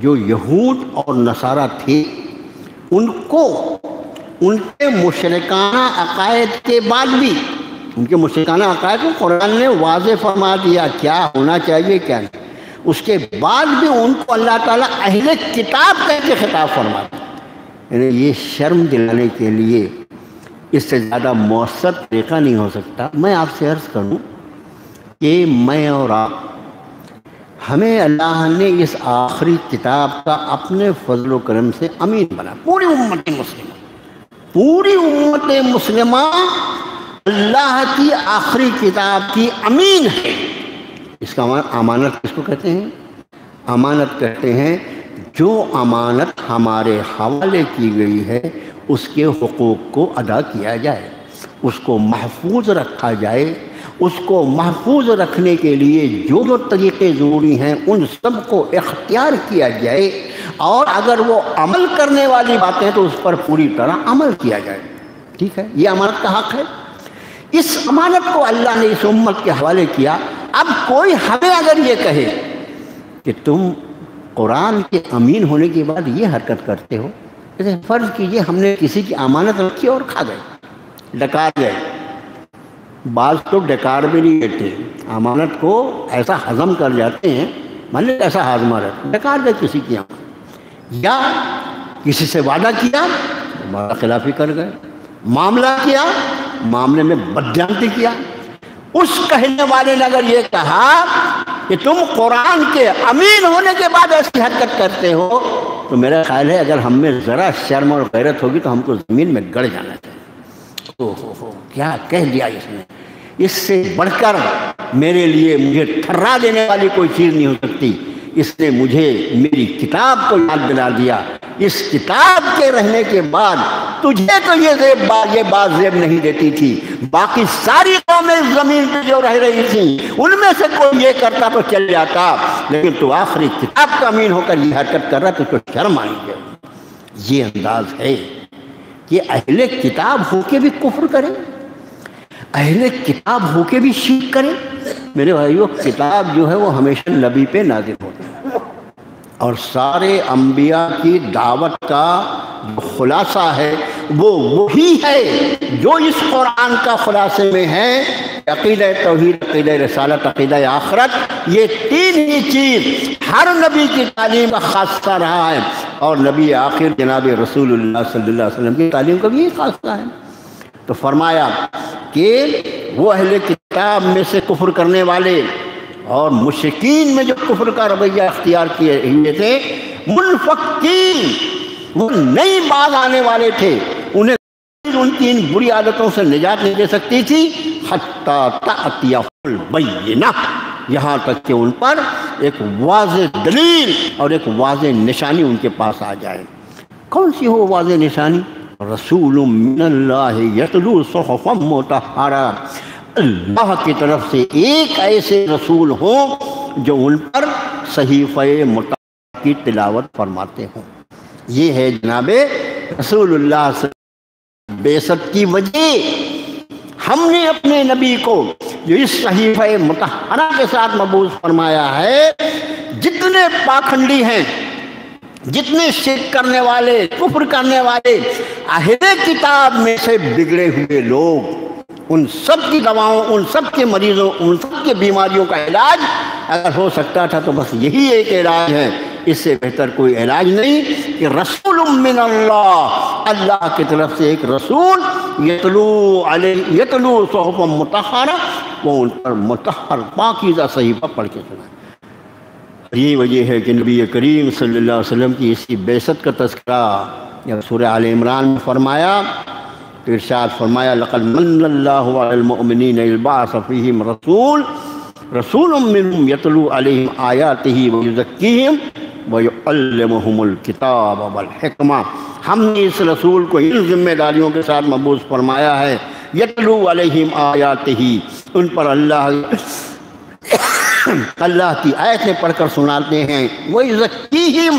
جو یہود اور نصارہ تھے ان کو ان کے مشرکانہ عقائد کے بعد بھی، ان کے مشرکانہ عقائد کو قرآن نے واضح فرما دیا کیا ہونا چاہیے کیا نہیں، اس کے بعد بھی ان کو اللہ تعالیٰ اہل کتاب کہہ کے خطاب فرماتا. یعنی یہ شرم دلانے کے لیے اس سے زیادہ مؤثر طریقہ نہیں ہو سکتا. میں آپ سے عرض کروں کہ میں اور آپ، ہمیں اللہ نے اس آخری کتاب کا اپنے فضل و کرم سے امین بنا. پوری امت مسلمہ، پوری امت مسلمہ اللہ کی آخری کتاب کی امین ہے. اس کا امانت کس کو کہتے ہیں؟ امانت کہتے ہیں جو امانت ہمارے حوالے کی گئی ہے اس کے حقوق کو ادا کیا جائے، اس کو محفوظ رکھا جائے، اس کو محفوظ رکھنے کے لیے جو جو طریقے ضروری ہیں ان سب کو اختیار کیا جائے، اور اگر وہ عمل کرنے والی باتیں ہیں تو اس پر پوری طرح عمل کیا جائے۔ ٹھیک ہے، یہ امانت کا حق ہے۔ اس امانت کو اللہ نے اس امت کے حوالے کیا۔ اب کوئی ہمیں اگر یہ کہے کہ تم قرآن کے امین ہونے کے بعد یہ حرکت کرتے ہو، جیسے فرض کیجئے ہم نے کسی کی امانت رکھی اور کھا گئے، ڈکار گئے۔ بعض تو ڈکار بھی نہیں لیتے، امانت کو ایسا ہضم کر جاتے ہیں، مان لیں ایسا ہاضمہ رہتا، ڈکار گئے کسی کی امانت، یا کسی سے وعدہ کیا، وعدہ خلافی کر گئے، معاملہ کیا، معاملے میں بدجانتی کیا۔ اس کہنے والے نے اگر یہ کہا کہ تم قرآن کے امین ہونے کے بعد ایسی حرکت کرتے ہو، تو میرا خیال ہے اگر ہم میں ذرا شرم اور غیرت ہوگی تو ہم کو زمین میں گڑ جانا چاہیے۔ کیا کہہ دیا اس نے! اس سے بڑھ کر میرے لیے مجھے تھرا دینے والی کوئی چیز نہیں ہو سکتی۔ اس نے مجھے میری کتاب کو یاد دلا دیا۔ اس کتاب کے رہنے کے بعد تجھے تو یہ بات زیب نہیں دیتی تھی، باقی ساری قومیں زمین پہ جو رہ رہی تھیں ان میں سے کوئی یہ کرتا تو چل جاتا، لیکن تو آخری کتاب کا امین ہو کر یہ حرکت کر رہا تو شرم آئی ہے۔ یہ انداز ہے کہ اہل کتاب ہو کے بھی کفر کرے، اہل کتاب ہو کے بھی شرک کرے۔ میرے بھائیو، کتاب جو ہے وہ ہمیشہ نبی پہ نازل ہوتی ہے، اور سارے انبیاء کی دعوت کا جو خلاصہ ہے وہ وہی ہے جو اس قرآن کا خلاصے میں ہے۔ عقیدہ توحید، عقیدہ رسالت، عقیدہ آخرت، یہ تین ہی چیز ہر نبی کی تعلیم کا خاصہ رہا ہے، اور نبی آخر جناب رسول اللہ صلی اللہ علیہ وسلم کی تعلیم کا بھی یہ خاصہ ہے۔ تو فرمایا کہ وہ اہل کتاب میں سے کفر کرنے والے اور مشرکین میں جو کفر کا رویہ اختیار کیے ہوئے تھے، منفقین، وہ نئی باز آنے والے تھے، انہیں ان کی ان بری عادتوں سے نجات نہیں دے سکتی تھی، حتیٰ تأتیہم البینہ، یہاں تک کہ ان پر ایک واضح دلیل اور ایک واضح نشانی ان کے پاس آ جائے۔ کون سی ہو واضح نشانی؟ رسول من اللہ یتلو صحفا مطہرہ، اللہ کی طرف سے ایک ایسے رسول ہوں جو ان پر صحیفہ مطہرہ کی تلاوت فرماتے ہوں۔ یہ ہے جناب رسول اللہ صلی اللہ علیہ وسلم بعثت کی وجہ۔ ہم نے اپنے نبی کو جو اس صحیفہ مطہرہ کے ساتھ مبعوث فرمایا ہے، جتنے پاکھنڈی ہیں، جتنے شرک کرنے والے، کفر کرنے والے اہل کتاب میں سے بگڑے ہوئے لوگ، ان سب کی دواؤں، ان سب کے مریضوں، ان سب کے بیماریوں کا علاج اگر ہو سکتا تھا تو بس یہی ایک علاج ہے، اس سے بہتر کوئی علاج نہیں کہ رسول من اللہ، اللہ کی طرف سے ایک رسول، یتلو صحفا مطہرہ، وہ ان پر مطہر پاکیزہ صحیفہ پڑھ کے سنائے۔ یہ وجہ ہے کہ نبی کریم صلی اللہ علیہ وسلم کی اسی بعثت کا تذکرہ جب سورہ آل عمران میں فرمایا تو ارشاد فرمایا لقد من اللہ علی المؤمنین اذ بعث فیہم رسول منہم یتلو علیہم آیاتہ ویزکیہم ویعلمہم الکتاب والحکمہ۔ ہم نے اس رسول کو ان ذمہ داریوں کے ساتھ مبعوث فرمایا ہے، یتلو علیہم آیاتہ، ان پر اللہ کی آیتیں پڑھ کر سناتے ہیں، وَيُزَكِّيهِمْ،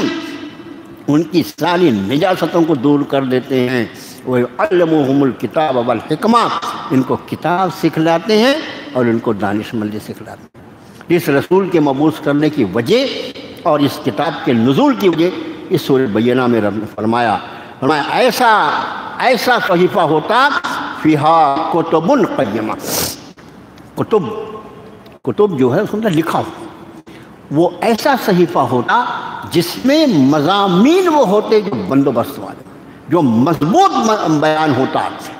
ان کی ساری نجاستوں کو دور کر دیتے ہیں، وَيُعَلِّمُهُمُ الْكِتَابَ وَالْحِكْمَةَ، ان کو کتاب سکھلاتے ہیں اور ان کو دانش مندی سکھلاتے ہیں۔ اس رسول کے مبعوث کرنے کی وجہ اور اس کتاب کے نزول کی وجہ اس سورہ بینہ میں رب نے فرمایا ایسا صحیفہ ہوتا فیہا کتب قیمہ، کتب جو ہے اس میں لکھا ہو، وہ ایسا صحیفہ ہوتا جس میں مضامین وہ ہوتے جو بندوبست والے، جو مضبوط بیان ہوتا،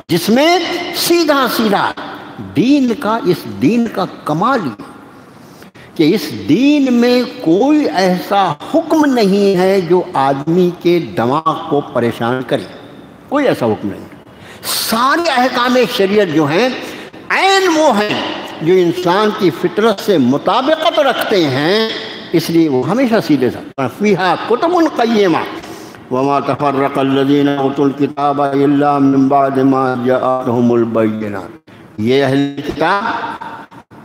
جس میں سیدھا سیدھا دین کا، اس دین کا کمال یہ کہ اس دین میں کوئی ایسا حکم نہیں ہے جو آدمی کے دماغ کو پریشان کرے، کوئی ایسا حکم نہیں۔ سارے احکام شریعت جو ہیں عین وہ ہیں جو انسان کی فطرت سے مطابقت رکھتے ہیں، اس لیے وہ ہمیشہ سیدھے سا فیہا کتب قیمہ وما تفرق الذین اوتوا الکتاب الا من بعد ما جاءتهم البینات۔ یہ اہل کتاب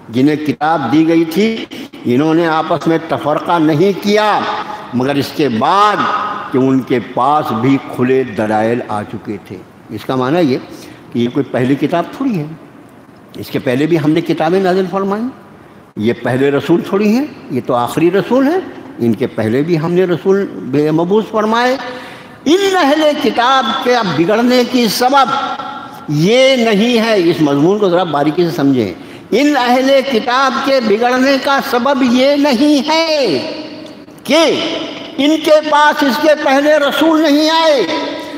جنہیں کتاب دی گئی تھی انہوں نے آپس میں تفرقہ نہیں کیا، مگر اس کے بعد کہ ان کے پاس بھی کھلے دلائل آ چکے تھے۔ اس کا معنی یہ کہ یہ کوئی پہلی کتاب تھوڑی ہے، اس کے پہلے بھی ہم نے کتابیں نازل فرمائیں، یہ پہلے رسول تھوڑی ہیں، یہ تو آخری رسول ہیں، ان کے پہلے بھی ہم نے رسول مبعوث فرمائے۔ ان اہل کتاب کے بگڑنے کی سبب یہ نہیں ہے، اس مضمون کو ذرا باریکی سے سمجھیں، ان اہل کتاب کے بگڑنے کا سبب یہ نہیں ہے کہ ان کے پاس اس کے پہلے رسول نہیں آئے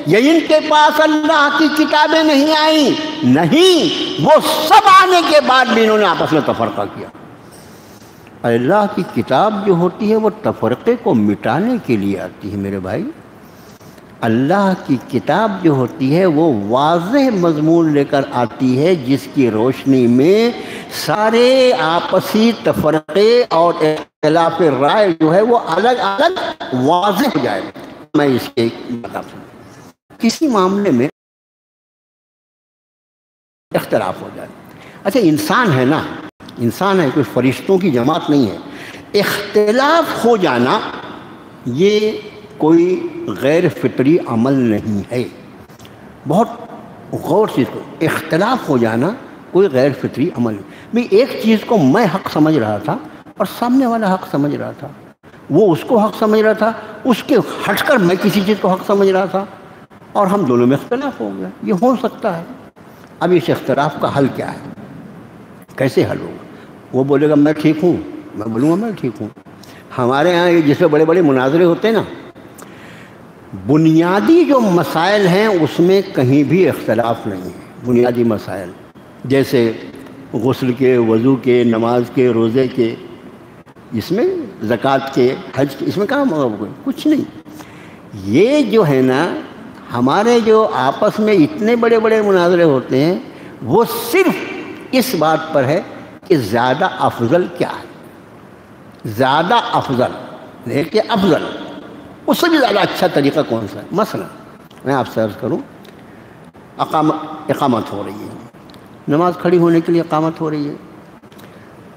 یا ان کے پاس اللہ کی کتابیں نہیں آئیں، نہیں، وہ سب آنے کے بعد بھی انہوں نے آپس میں تفرقہ کیا۔ اللہ کی کتاب جو ہوتی ہے وہ تفرقے کو مٹانے کے لیے آتی ہے میرے بھائی۔ اللہ کی کتاب جو ہوتی ہے وہ واضح مضمون لے کر آتی ہے، جس کی روشنی میں سارے آپسی تفرقے اور اختلاف رائے جو ہے وہ الگ الگ واضح ہو جائے۔ میں اس کے بتا دوں، کسی معاملے میں اختلاف ہو جائے، اچھا انسان ہے نا، انسان ہے، کوئی فرشتوں کی جماعت نہیں ہے، اختلاف ہو جانا یہ کوئی غیر فطری عمل نہیں ہے۔ بہت غور سے کو اختلاف ہو جانا کوئی غیر فطری عمل نہیں۔ بھی ایک چیز کو میں حق سمجھ رہا تھا اور سامنے والا حق سمجھ رہا تھا، وہ اس کو حق سمجھ رہا تھا، اس کے ہٹ کر میں کسی چیز کو حق سمجھ رہا تھا اور ہم دونوں میں اختلاف ہو گیا، یہ ہو سکتا ہے۔ اب اس اختلاف کا حل کیا ہے، کیسے حل ہوگا؟ وہ بولے گا میں ٹھیک ہوں، میں بولوں گا میں ٹھیک ہوں۔ ہمارے ہاں یہ جس میں بڑے بڑے مناظرے ہوتے ہیں نا، بنیادی جو مسائل ہیں اس میں کہیں بھی اختلاف نہیں ہے۔ بنیادی مسائل جیسے غسل کے، وضو کے، نماز کے، روزے کے، اس میں زکوٰۃ کے، حج کے، اس میں کہاں کچھ نہیں۔ یہ جو ہے نا ہمارے جو آپس میں اتنے بڑے بڑے مناظرے ہوتے ہیں وہ صرف اس بات پر ہے کہ زیادہ افضل کیا ہے، زیادہ افضل نہیں کہ افضل، اس سے بھی زیادہ اچھا طریقہ کون سا ہے۔ مثلا میں آپ سے عرض کروں، اقامت ہو رہی ہے، نماز کھڑی ہونے کے لیے اقامت ہو رہی ہے۔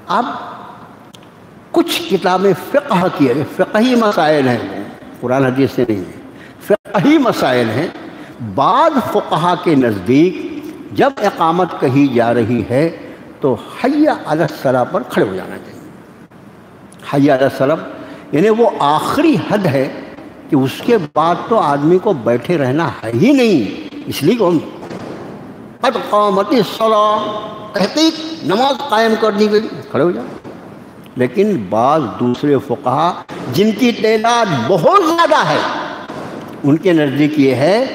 اب کچھ کتابیں فقہ کی ہے، فقہی مسائل ہیں، قرآن حدیث سے نہیں ہے، فقہی مسائل ہیں۔ بعض فقہا کے نزدیک جب اقامت کہی جا رہی ہے تو حی علی الصلاۃ پر کھڑے ہو جانا چاہیے۔ حی علی الصلاۃ یعنی وہ آخری حد ہے کہ اس کے بعد تو آدمی کو بیٹھے رہنا ہے ہی نہیں، اس لیے کہ قد قامت الصلاۃ، تحقیق نماز قائم کر دی گئی، کھڑے ہو جاؤ۔ لیکن بعض دوسرے فقہا جن کی تعداد بہت زیادہ ہے، ان کے نزدیک یہ ہے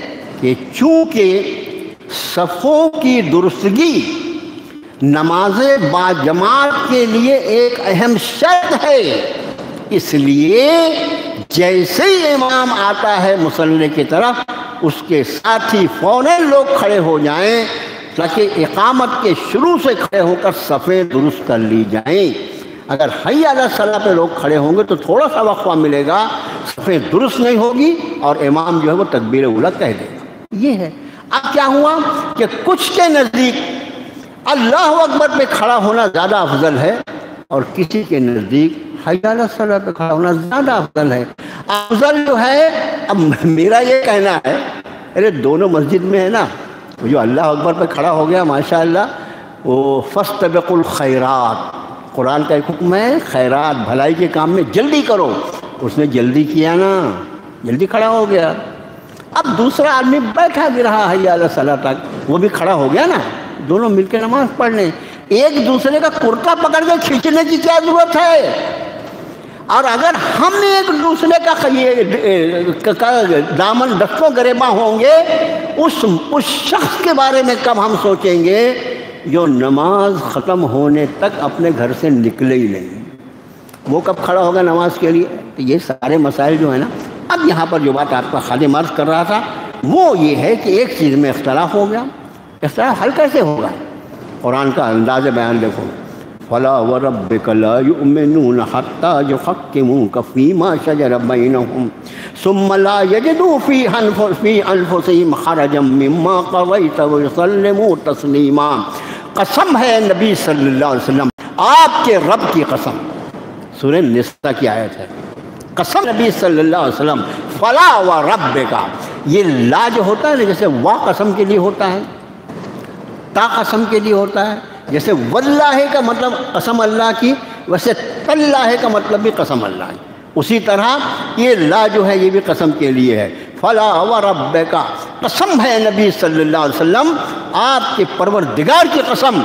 کہ چونکہ صفوں کی درستگی نماز با جماعت کے لیے ایک اہم شرط ہے، اس لیے جیسے ہی امام آتا ہے مصلی کی طرف اس کے ساتھ ہی فوراً لوگ کھڑے ہو جائیں تاکہ اقامت کے شروع سے کھڑے ہو کر صفیں درست کر لی جائیں۔ اگر حی علی الصلاۃ پہ لوگ کھڑے ہوں گے تو تھوڑا سا وقفہ ملے گا، صفیں درست نہیں ہوگی اور امام جو ہے وہ تکبیر اولیٰ کہہ دے گا۔ یہ ہے۔ اب کیا ہوا کہ کچھ کے نزدیک اللہ اکبر پہ کھڑا ہونا زیادہ افضل ہے اور کسی کے نزدیک حی علی الصلاۃ پہ کھڑا ہونا زیادہ افضل ہے۔ افضل جو ہے، اب میرا یہ کہنا ہے، ارے دونوں مسجد میں ہے نا، جو اللہ اکبر پہ کھڑا ہو گیا ماشاءاللہ، وہ فاستبقوا الخیرات، قرآن کا ایک حکم ہے، خیرات بھلائی کے کام میں جلدی کرو، اس نے جلدی کیا نا، جلدی کھڑا ہو گیا۔ اب دوسرا آدمی بیٹھا بھی رہا حی علی الصلاۃ تک، وہ بھی کھڑا ہو گیا نا، دونوں مل کے نماز پڑھ لیں۔ ایک دوسرے کا کرتا پکڑ کے کھینچنے کی کیا ضرورت ہے؟ اور اگر ہم ایک دوسرے کا دامن دستوں گریباں ہوں گے، اس شخص کے بارے میں کب ہم سوچیں گے جو نماز ختم ہونے تک اپنے گھر سے نکلے ہی نہیں، وہ کب کھڑا ہوگا نماز کے لیے؟ تو یہ سارے مسائل جو ہیں نا، اب یہاں پر جو بات آپ کا خادم عرض کر رہا تھا وہ یہ ہے کہ ایک چیز میں اختلاف ہو گیا، اختلاف حل کیسے ہوگا؟ قرآن کا انداز بیان دیکھو، فَلَا وَرَبِّكَ لَا يُؤْمِنُونَ حَتَّى يُحَكِّمُوكَ فِي مَا شَجَرَ بَيْنَهُمْ ثُمَّ لَا يَجِدُوا فِي أَنفُسِهِمْ حَرَجًا مِّمَّا قَضَيْتَ وَيُسَلِّمُوا تَسْلِيمًا۔ قسم ہے نبی صلی اللہ علیہ وسلم، آپ کے رب کی قسم، سورہ نساء کی آیت ہے، قسم نبی صلی اللہ علیہ وسلم، فلا و ربک، یہ لا جو ہوتا ہے نا، جیسے وا قسم کے لیے ہوتا ہے، تا قسم کے لیے ہوتا ہے، جیسے واللہ کا مطلب قسم اللہ کی، ویسے تاللہ کا مطلب بھی قسم اللہ کی، اسی طرح یہ لا جو ہے یہ بھی قسم کے لیے ہے۔ فلا و ربک، قسم ہے نبی صلی اللہ علیہ وسلم آپ کے پروردگار کی قسم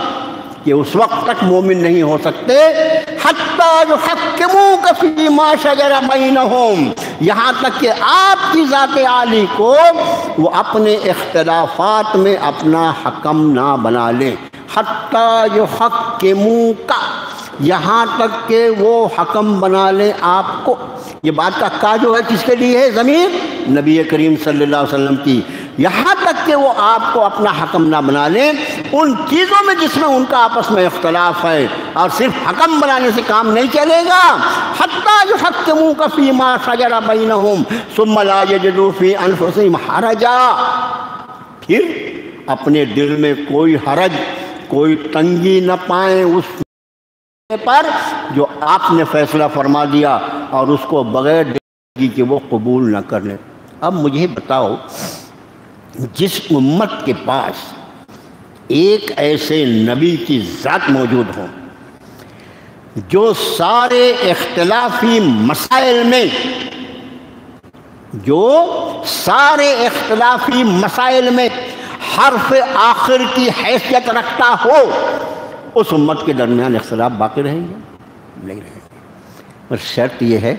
کہ اس وقت تک مومن نہیں ہو سکتے حتیٰ یحکموک فیما شجر بینہم، یہاں تک کہ آپ کی ذات عالی کو وہ اپنے اختلافات میں اپنا حکم نہ بنا لیں، حتیٰ یحکموک، یہاں تک کہ وہ حکم بنا لیں آپ کو۔ یہ بات کا جو ہے کس کے لیے ہے؟ ضمیر نبی کریم صلی اللہ علیہ وسلم کی، یہاں تک کہ وہ آپ کو اپنا حکم نہ بنا لیں ان چیزوں میں جس میں ان کا آپس میں اختلاف ہے، اور صرف حکم بنانے سے کام نہیں چلے گا۔ حتیٰ یحکموک فیما شجر بینہم ثم لا یجدوا فی انفسہم حرجا، پھر اپنے دل میں کوئی حرج، کوئی تنگی نہ پائیں اس پر جو آپ نے فیصلہ فرما دیا، اور اس کو بغیر دیکھی کہ وہ قبول نہ کر لیں۔ اب مجھے بتاؤ، جس امت کے پاس ایک ایسے نبی کی ذات موجود ہو جو سارے اختلافی مسائل میں حرف آخر کی حیثیت رکھتا ہو، اس امت کے درمیان اختلاف باقی رہیں گے؟ نہیں رہیں گے۔ اور شرط یہ ہے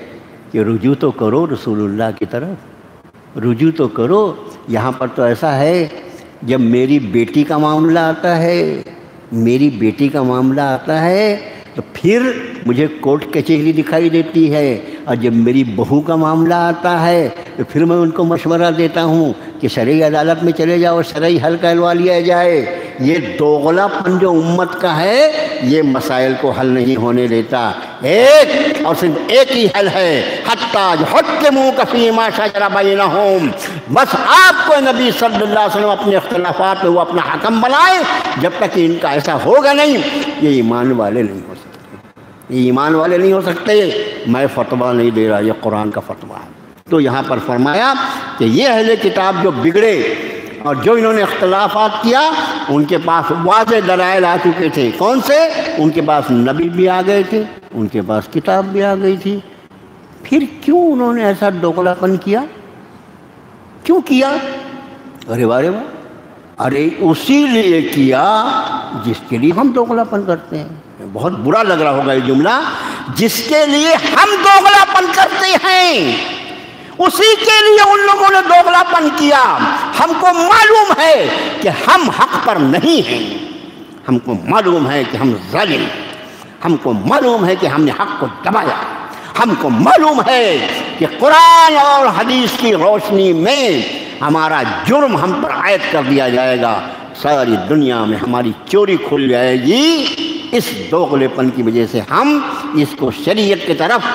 کہ رجوع تو کرو رسول اللہ کی طرف، رجوع تو کرو۔ یہاں پر تو ایسا ہے، جب میری بیٹی کا معاملہ آتا ہے تو پھر مجھے کورٹ کچہری دکھائی دیتی ہے، اور جب میری بہو کا معاملہ آتا ہے تو پھر میں ان کو مشورہ دیتا ہوں کہ شرعی عدالت میں چلے جاؤ، شرعی حل کہلوا لیا جائے۔ یہ دوغلا پن جو امت کا ہے یہ مسائل کو حل نہیں ہونے دیتا۔ ایک اور صرف ایک ہی حل ہے، حتیٰ یحکموک فیما شجر بینہم، بس آپ کو نبی صلی اللہ علیہ وسلم اپنے اختلافات میں وہ اپنا حکم بنائے۔ جب تک ان کا ایسا ہوگا نہیں، یہ ایمان والے نہیں ہو سکتے، یہ ایمان والے نہیں ہو سکتے۔ میں فتویٰ نہیں دے رہا، یہ قرآن کا فتویٰ ہے۔ تو یہاں پر فرمایا کہ یہ اہل کتاب جو بگڑے اور جو انہوں نے اختلافات کیا، ان کے پاس واضح دلائل آ چکے تھے۔ کون سے؟ ان کے پاس نبی بھی آ گئے تھے، ان کے پاس کتاب بھی آ گئی تھی، پھر کیوں انہوں نے ایسا دوغلا پن کیا؟ کیوں کیا؟ ارے واہ واہ، ارے اسی لیے کیا جس کے لیے ہم دوغلا پن کرتے ہیں۔ بہت برا لگ رہا ہوگا یہ جملہ، جس کے لیے ہم دوغلا پن کرتے ہیں اسی کے لیے ان لوگوں نے دوغلا پن کیا۔ ہم کو معلوم ہے کہ ہم حق پر نہیں ہیں، ہم کو معلوم ہے کہ ہم ظالم ہیں، ہم کو معلوم ہے کہ ہم نے حق کو دبایا، ہم کو معلوم ہے کہ قرآن اور حدیث کی روشنی میں ہمارا جرم ہم پر عائد کر دیا جائے گا، ساری دنیا میں ہماری چوری کھل جائے گی۔ اس دوغلے پن کی وجہ سے ہم اس کو شریعت کی طرف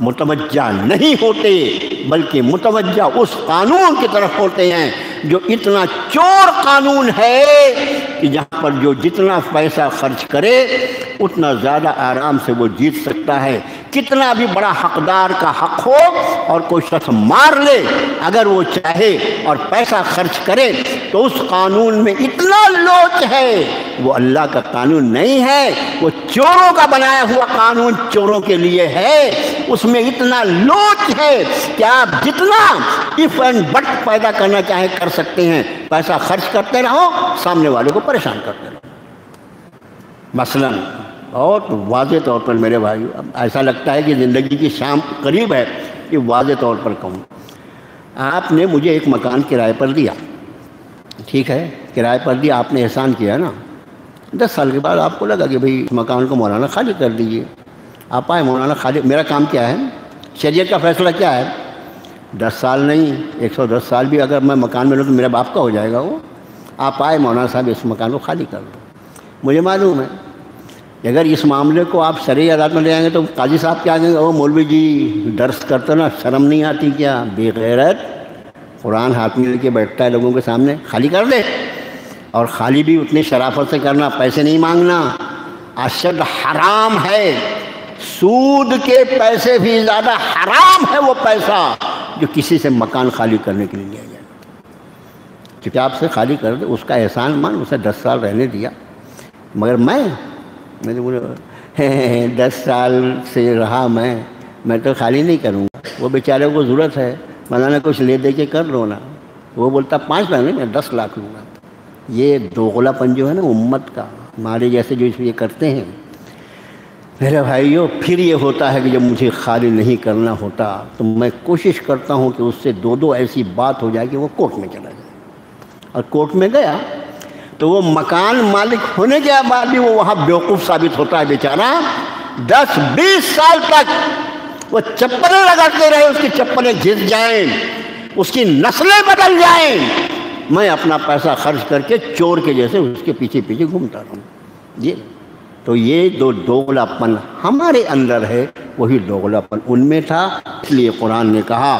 متوجہ نہیں ہوتے، بلکہ متوجہ اس قانون کی طرف ہوتے ہیں جو اتنا چور قانون ہے کہ جہاں پر جو جتنا پیسہ خرچ کرے اتنا زیادہ آرام سے وہ جیت سکتا ہے۔ کتنا بھی بڑا حقدار کا حق ہو اور کوئی شخص مار لے، اگر وہ چاہے اور پیسہ خرچ کرے تو اس قانون میں اتنا لوچ ہے، وہ اللہ کا قانون نہیں ہے، وہ چوروں کا بنایا ہوا قانون چوروں کے لیے ہے۔ اس میں اتنا لوچ ہے کہ آپ جتنا if and but پیدا کرنا چاہے کر سکتے ہیں، پیسہ خرچ کرتے رہو، سامنے والے کو پریشان کرتے رہو۔ مثلاً اور واضح طور پر میرے بھائی، اب ایسا لگتا ہے کہ زندگی کی شام قریب ہے کہ واضح طور پر کہوں، آپ نے مجھے ایک مکان کرائے پر دیا، ٹھیک ہے، کرائے پر دیا، آپ نے احسان کیا نا۔ 10 سال کے بعد آپ کو لگا کہ بھئی اس مکان کو مولانا خالی کر دیجئے، آپ آئے مولانا خالی، میرا کام کیا ہے؟ شریعت کا فیصلہ کیا ہے؟ 10 سال نہیں، 110 سال بھی اگر میں مکان میں لوں تو میرے باپ کا ہو جائے گا وہ۔ آپ آئے مولانا صاحب اس مکان کو خالی کر دو۔ مجھے معلوم ہے اگر اس معاملے کو آپ شرعی عدالت میں لے آئیں گے تو قاضی صاحب کیا کہیں گے؟ او مولوی جی درس کرتے نا، شرم نہیں آتی کیا؟ بے غیرت، قرآن ہاتھ میں لے کے بیٹھتا ہے لوگوں کے سامنے، خالی کر دے، اور خالی بھی اتنی شرافت سے کرنا، پیسے نہیں مانگنا۔ اشد حرام ہے، سود کے پیسے بھی زیادہ حرام ہے وہ پیسہ جو کسی سے مکان خالی کرنے کے لیے لیا جائے۔ کتاب سے خالی کر دے، اس کا احسان مان، اسے 10 سال رہنے دیا، مگر میں نے بولے 10 سال سے رہا، میں تو خالی نہیں کروں گا، وہ بیچارے کو ضرورت ہے، مولانا کچھ لے دے کے کر لو نا، وہ بولتا 5 لاکھ نہیں، میں 10 لاکھ لوں گا۔ یہ دوغلا پن جو ہے نا امت کا، ہمارے جیسے جو یہ کرتے ہیں، میرے بھائیوں، پھر یہ ہوتا ہے کہ جب مجھے خالی نہیں کرنا ہوتا تو میں کوشش کرتا ہوں کہ اس سے 2 ایسی بات ہو جائے کہ وہ کورٹ میں چلا جائے، اور کورٹ میں گیا تو وہ مکان مالک ہونے کے بعد بھی وہ وہاں بیوقوف ثابت ہوتا ہے بیچارہ، 10-20 سال تک وہ چپلیں لگاتے رہے، اس کی چپلیں گھس جائیں، اس کی نسلیں بدل جائیں، میں اپنا پیسہ خرچ کر کے چور کے جیسے اس کے پیچھے پیچھے گھومتا رہوں۔ یہ تو یہ دوغلا پن ہمارے اندر ہے، وہی دوغلا پن ان میں تھا، اس لیے قرآن نے کہا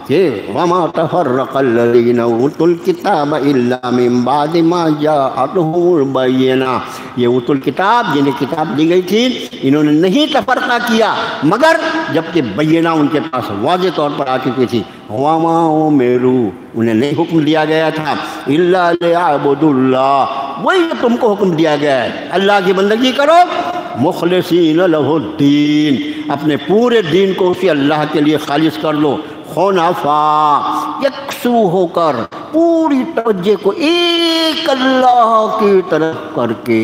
کہ وَمَا تَفَرَّقَ الَّذِينَ أُوتُوا الْكِتَابَ إِلَّا مِن بَعْدِ مَا جَاءَتْهُمُ الْبَيِّنَةُ، یہ اوتوا الکتاب جنہیں کتاب دی گئی تھی، انہوں نے نہیں تفرقہ کیا مگر جبکہ بینہ ان کے پاس واضح طور پر آ چکی تھی۔ وَمَا أُمِرُوا، انہیں نہیں حکم دیا گیا تھا، إِلَّا لِيَعْبُدُوا اللَّهَ، وہی تم کو حکم دیا گیا ہے، اللہ کی بندگی کرو، مخلصین لہ الدین، اپنے پورے دین کو اسی اللہ کے لیے خالص کر لو، حنفاء، یکسو ہو کر، پوری توجہ کو ایک اللہ کی طرف کر کے،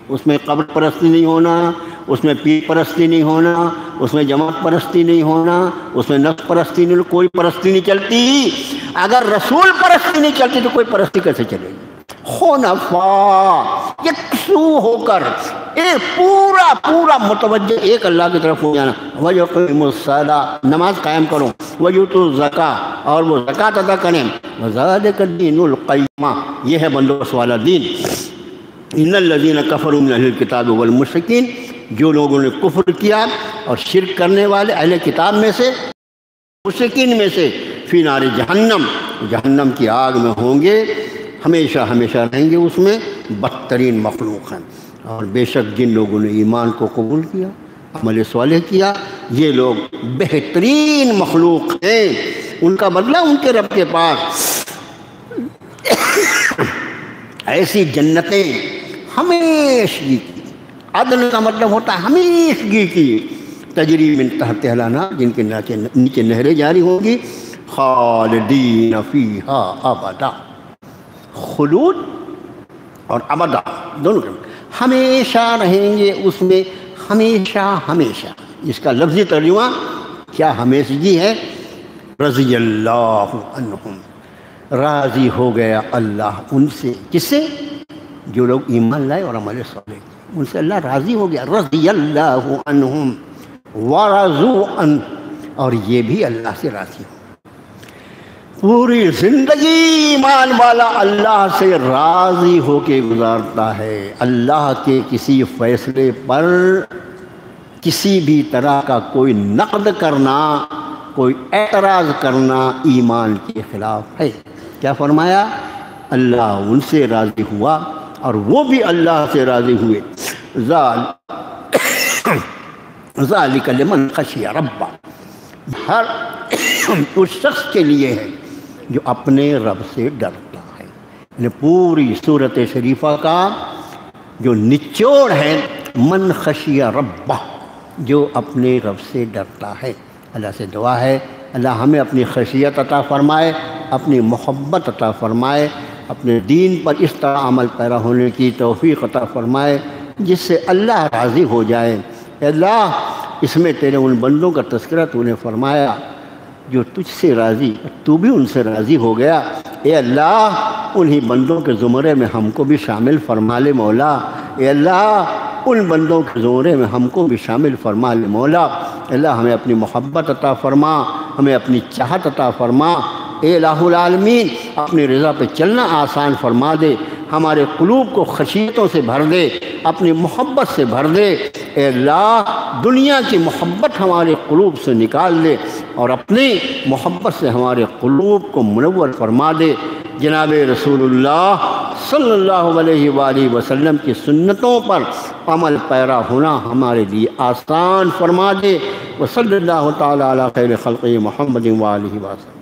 اس میں قبر پرستی نہیں ہونا، اس میں پیر پرستی نہیں ہونا، اس میں جماعت پرستی نہیں ہونا، اس میں نفس پرستی نہیں، کوئی پرستی نہیں چلتی۔ اگر رسول پرستی نہیں چلتی تو کوئی پرستی کیسے چلے گی؟ حنفاء، یکسو ہو کر، ایک پورا متوجہ ایک اللہ کی طرف ہو جانا، وَيُقِيمُوا الصَّلَاةَ، نماز قائم کرو، وَيُؤْتُوا الزَّكَاةَ، اور وہ زکوٰۃ ادا کریں، وَذَلِكَ الدِّينُ الْقَيِّمُ، یہ ہے بندوبست والا دین۔ إِنَّ الَّذِينَ كَفَرُوا مِنْ أَهْلِ الْكِتَابِ وَالْمُشْرِكِينَ، جو لوگوں نے کفر کیا اور شرک کرنے والے اہل کتاب میں سے، مشرکین میں سے، فی نار جہنم، جہنم کی آگ میں ہوں گے، ہمیشہ ہمیشہ رہیں گے اس میں، بدترین مخلوق ہیں۔ اور بے شک جن لوگوں نے ایمان کو قبول کیا، عمل صالح کیا، یہ لوگ بہترین مخلوق ہیں، ان کا بدلہ ان کے رب کے پاس ایسی جنتیں ہمیشگی کی، عدل کا مطلب ہوتا ہے ہمیشگی کی، تجری من تحت الانہار، جن کے نیچے نہریں جاری ہوں گی، خالدین فیہا ابدا، خلود اور ابدا دونوں ہمیشہ رہیں گے اس میں، ہمیشہ ہمیشہ۔ اس کا لفظی ترجمہ کیا ہمیشگی ہے؟ رضی اللہ عنہم، راضی ہو گیا اللہ ان سے، کس سے؟ جو لوگ ایمان لائے اور عمل صالح کیے، ان سے اللہ راضی ہو گیا، رضی اللہ عنہم ورضوا عنہ، اور یہ بھی اللہ سے راضی ہو۔ پوری زندگی ایمان والا اللہ سے راضی ہو کے گزارتا ہے، اللہ کے کسی فیصلے پر کسی بھی طرح کا کوئی نقد کرنا، کوئی اعتراض کرنا ایمان کے خلاف ہے۔ کیا فرمایا؟ اللہ ان سے راضی ہوا اور وہ بھی اللہ سے راضی ہوئے۔ ذالک لمن خشی ربہ، ہر اس شخص کے لیے ہے جو اپنے رب سے ڈرتا ہے۔ یعنی پوری صورت شریفہ کا جو نچوڑ ہے، من خشی ربہ، جو اپنے رب سے ڈرتا ہے۔ اللہ سے دعا ہے اللہ ہمیں اپنی خشیت عطا فرمائے، اپنی محبت عطا فرمائے، اپنے دین پر اس طرح عمل پیرا ہونے کی توفیق عطا فرمائے جس سے اللہ راضی ہو جائے۔ اے اللہ، اس میں تیرے ان بندوں کا تذکرہ تو نے فرمایا جو تجھ سے راضی، تو بھی ان سے راضی ہو گیا۔ اے اللہ، انہی بندوں کے زمرے میں ہم کو بھی شامل فرما لے مولا۔ اے اللہ، ان بندوں کے زمرے میں ہم کو بھی شامل فرما لے مولا۔ اے اللہ، ہمیں اپنی محبت عطا فرما، ہمیں اپنی چاہت عطا فرما۔ اے الہ العالمین، اپنی رضا پہ چلنا آسان فرما دے، ہمارے قلوب کو خشیتوں سے بھر دے، اپنی محبت سے بھر دے۔ اے اللہ، دنیا کی محبت ہمارے قلوب سے نکال دے اور اپنی محبت سے ہمارے قلوب کو منور فرما دے۔ جناب رسول اللہ صلی اللہ علیہ وآلہ وسلم کی سنتوں پر عمل پیرا ہونا ہمارے لیے آسان فرما دے۔ وصلی اللہ تعالی علی خیر خلقہ محمد وآلہ وسلم۔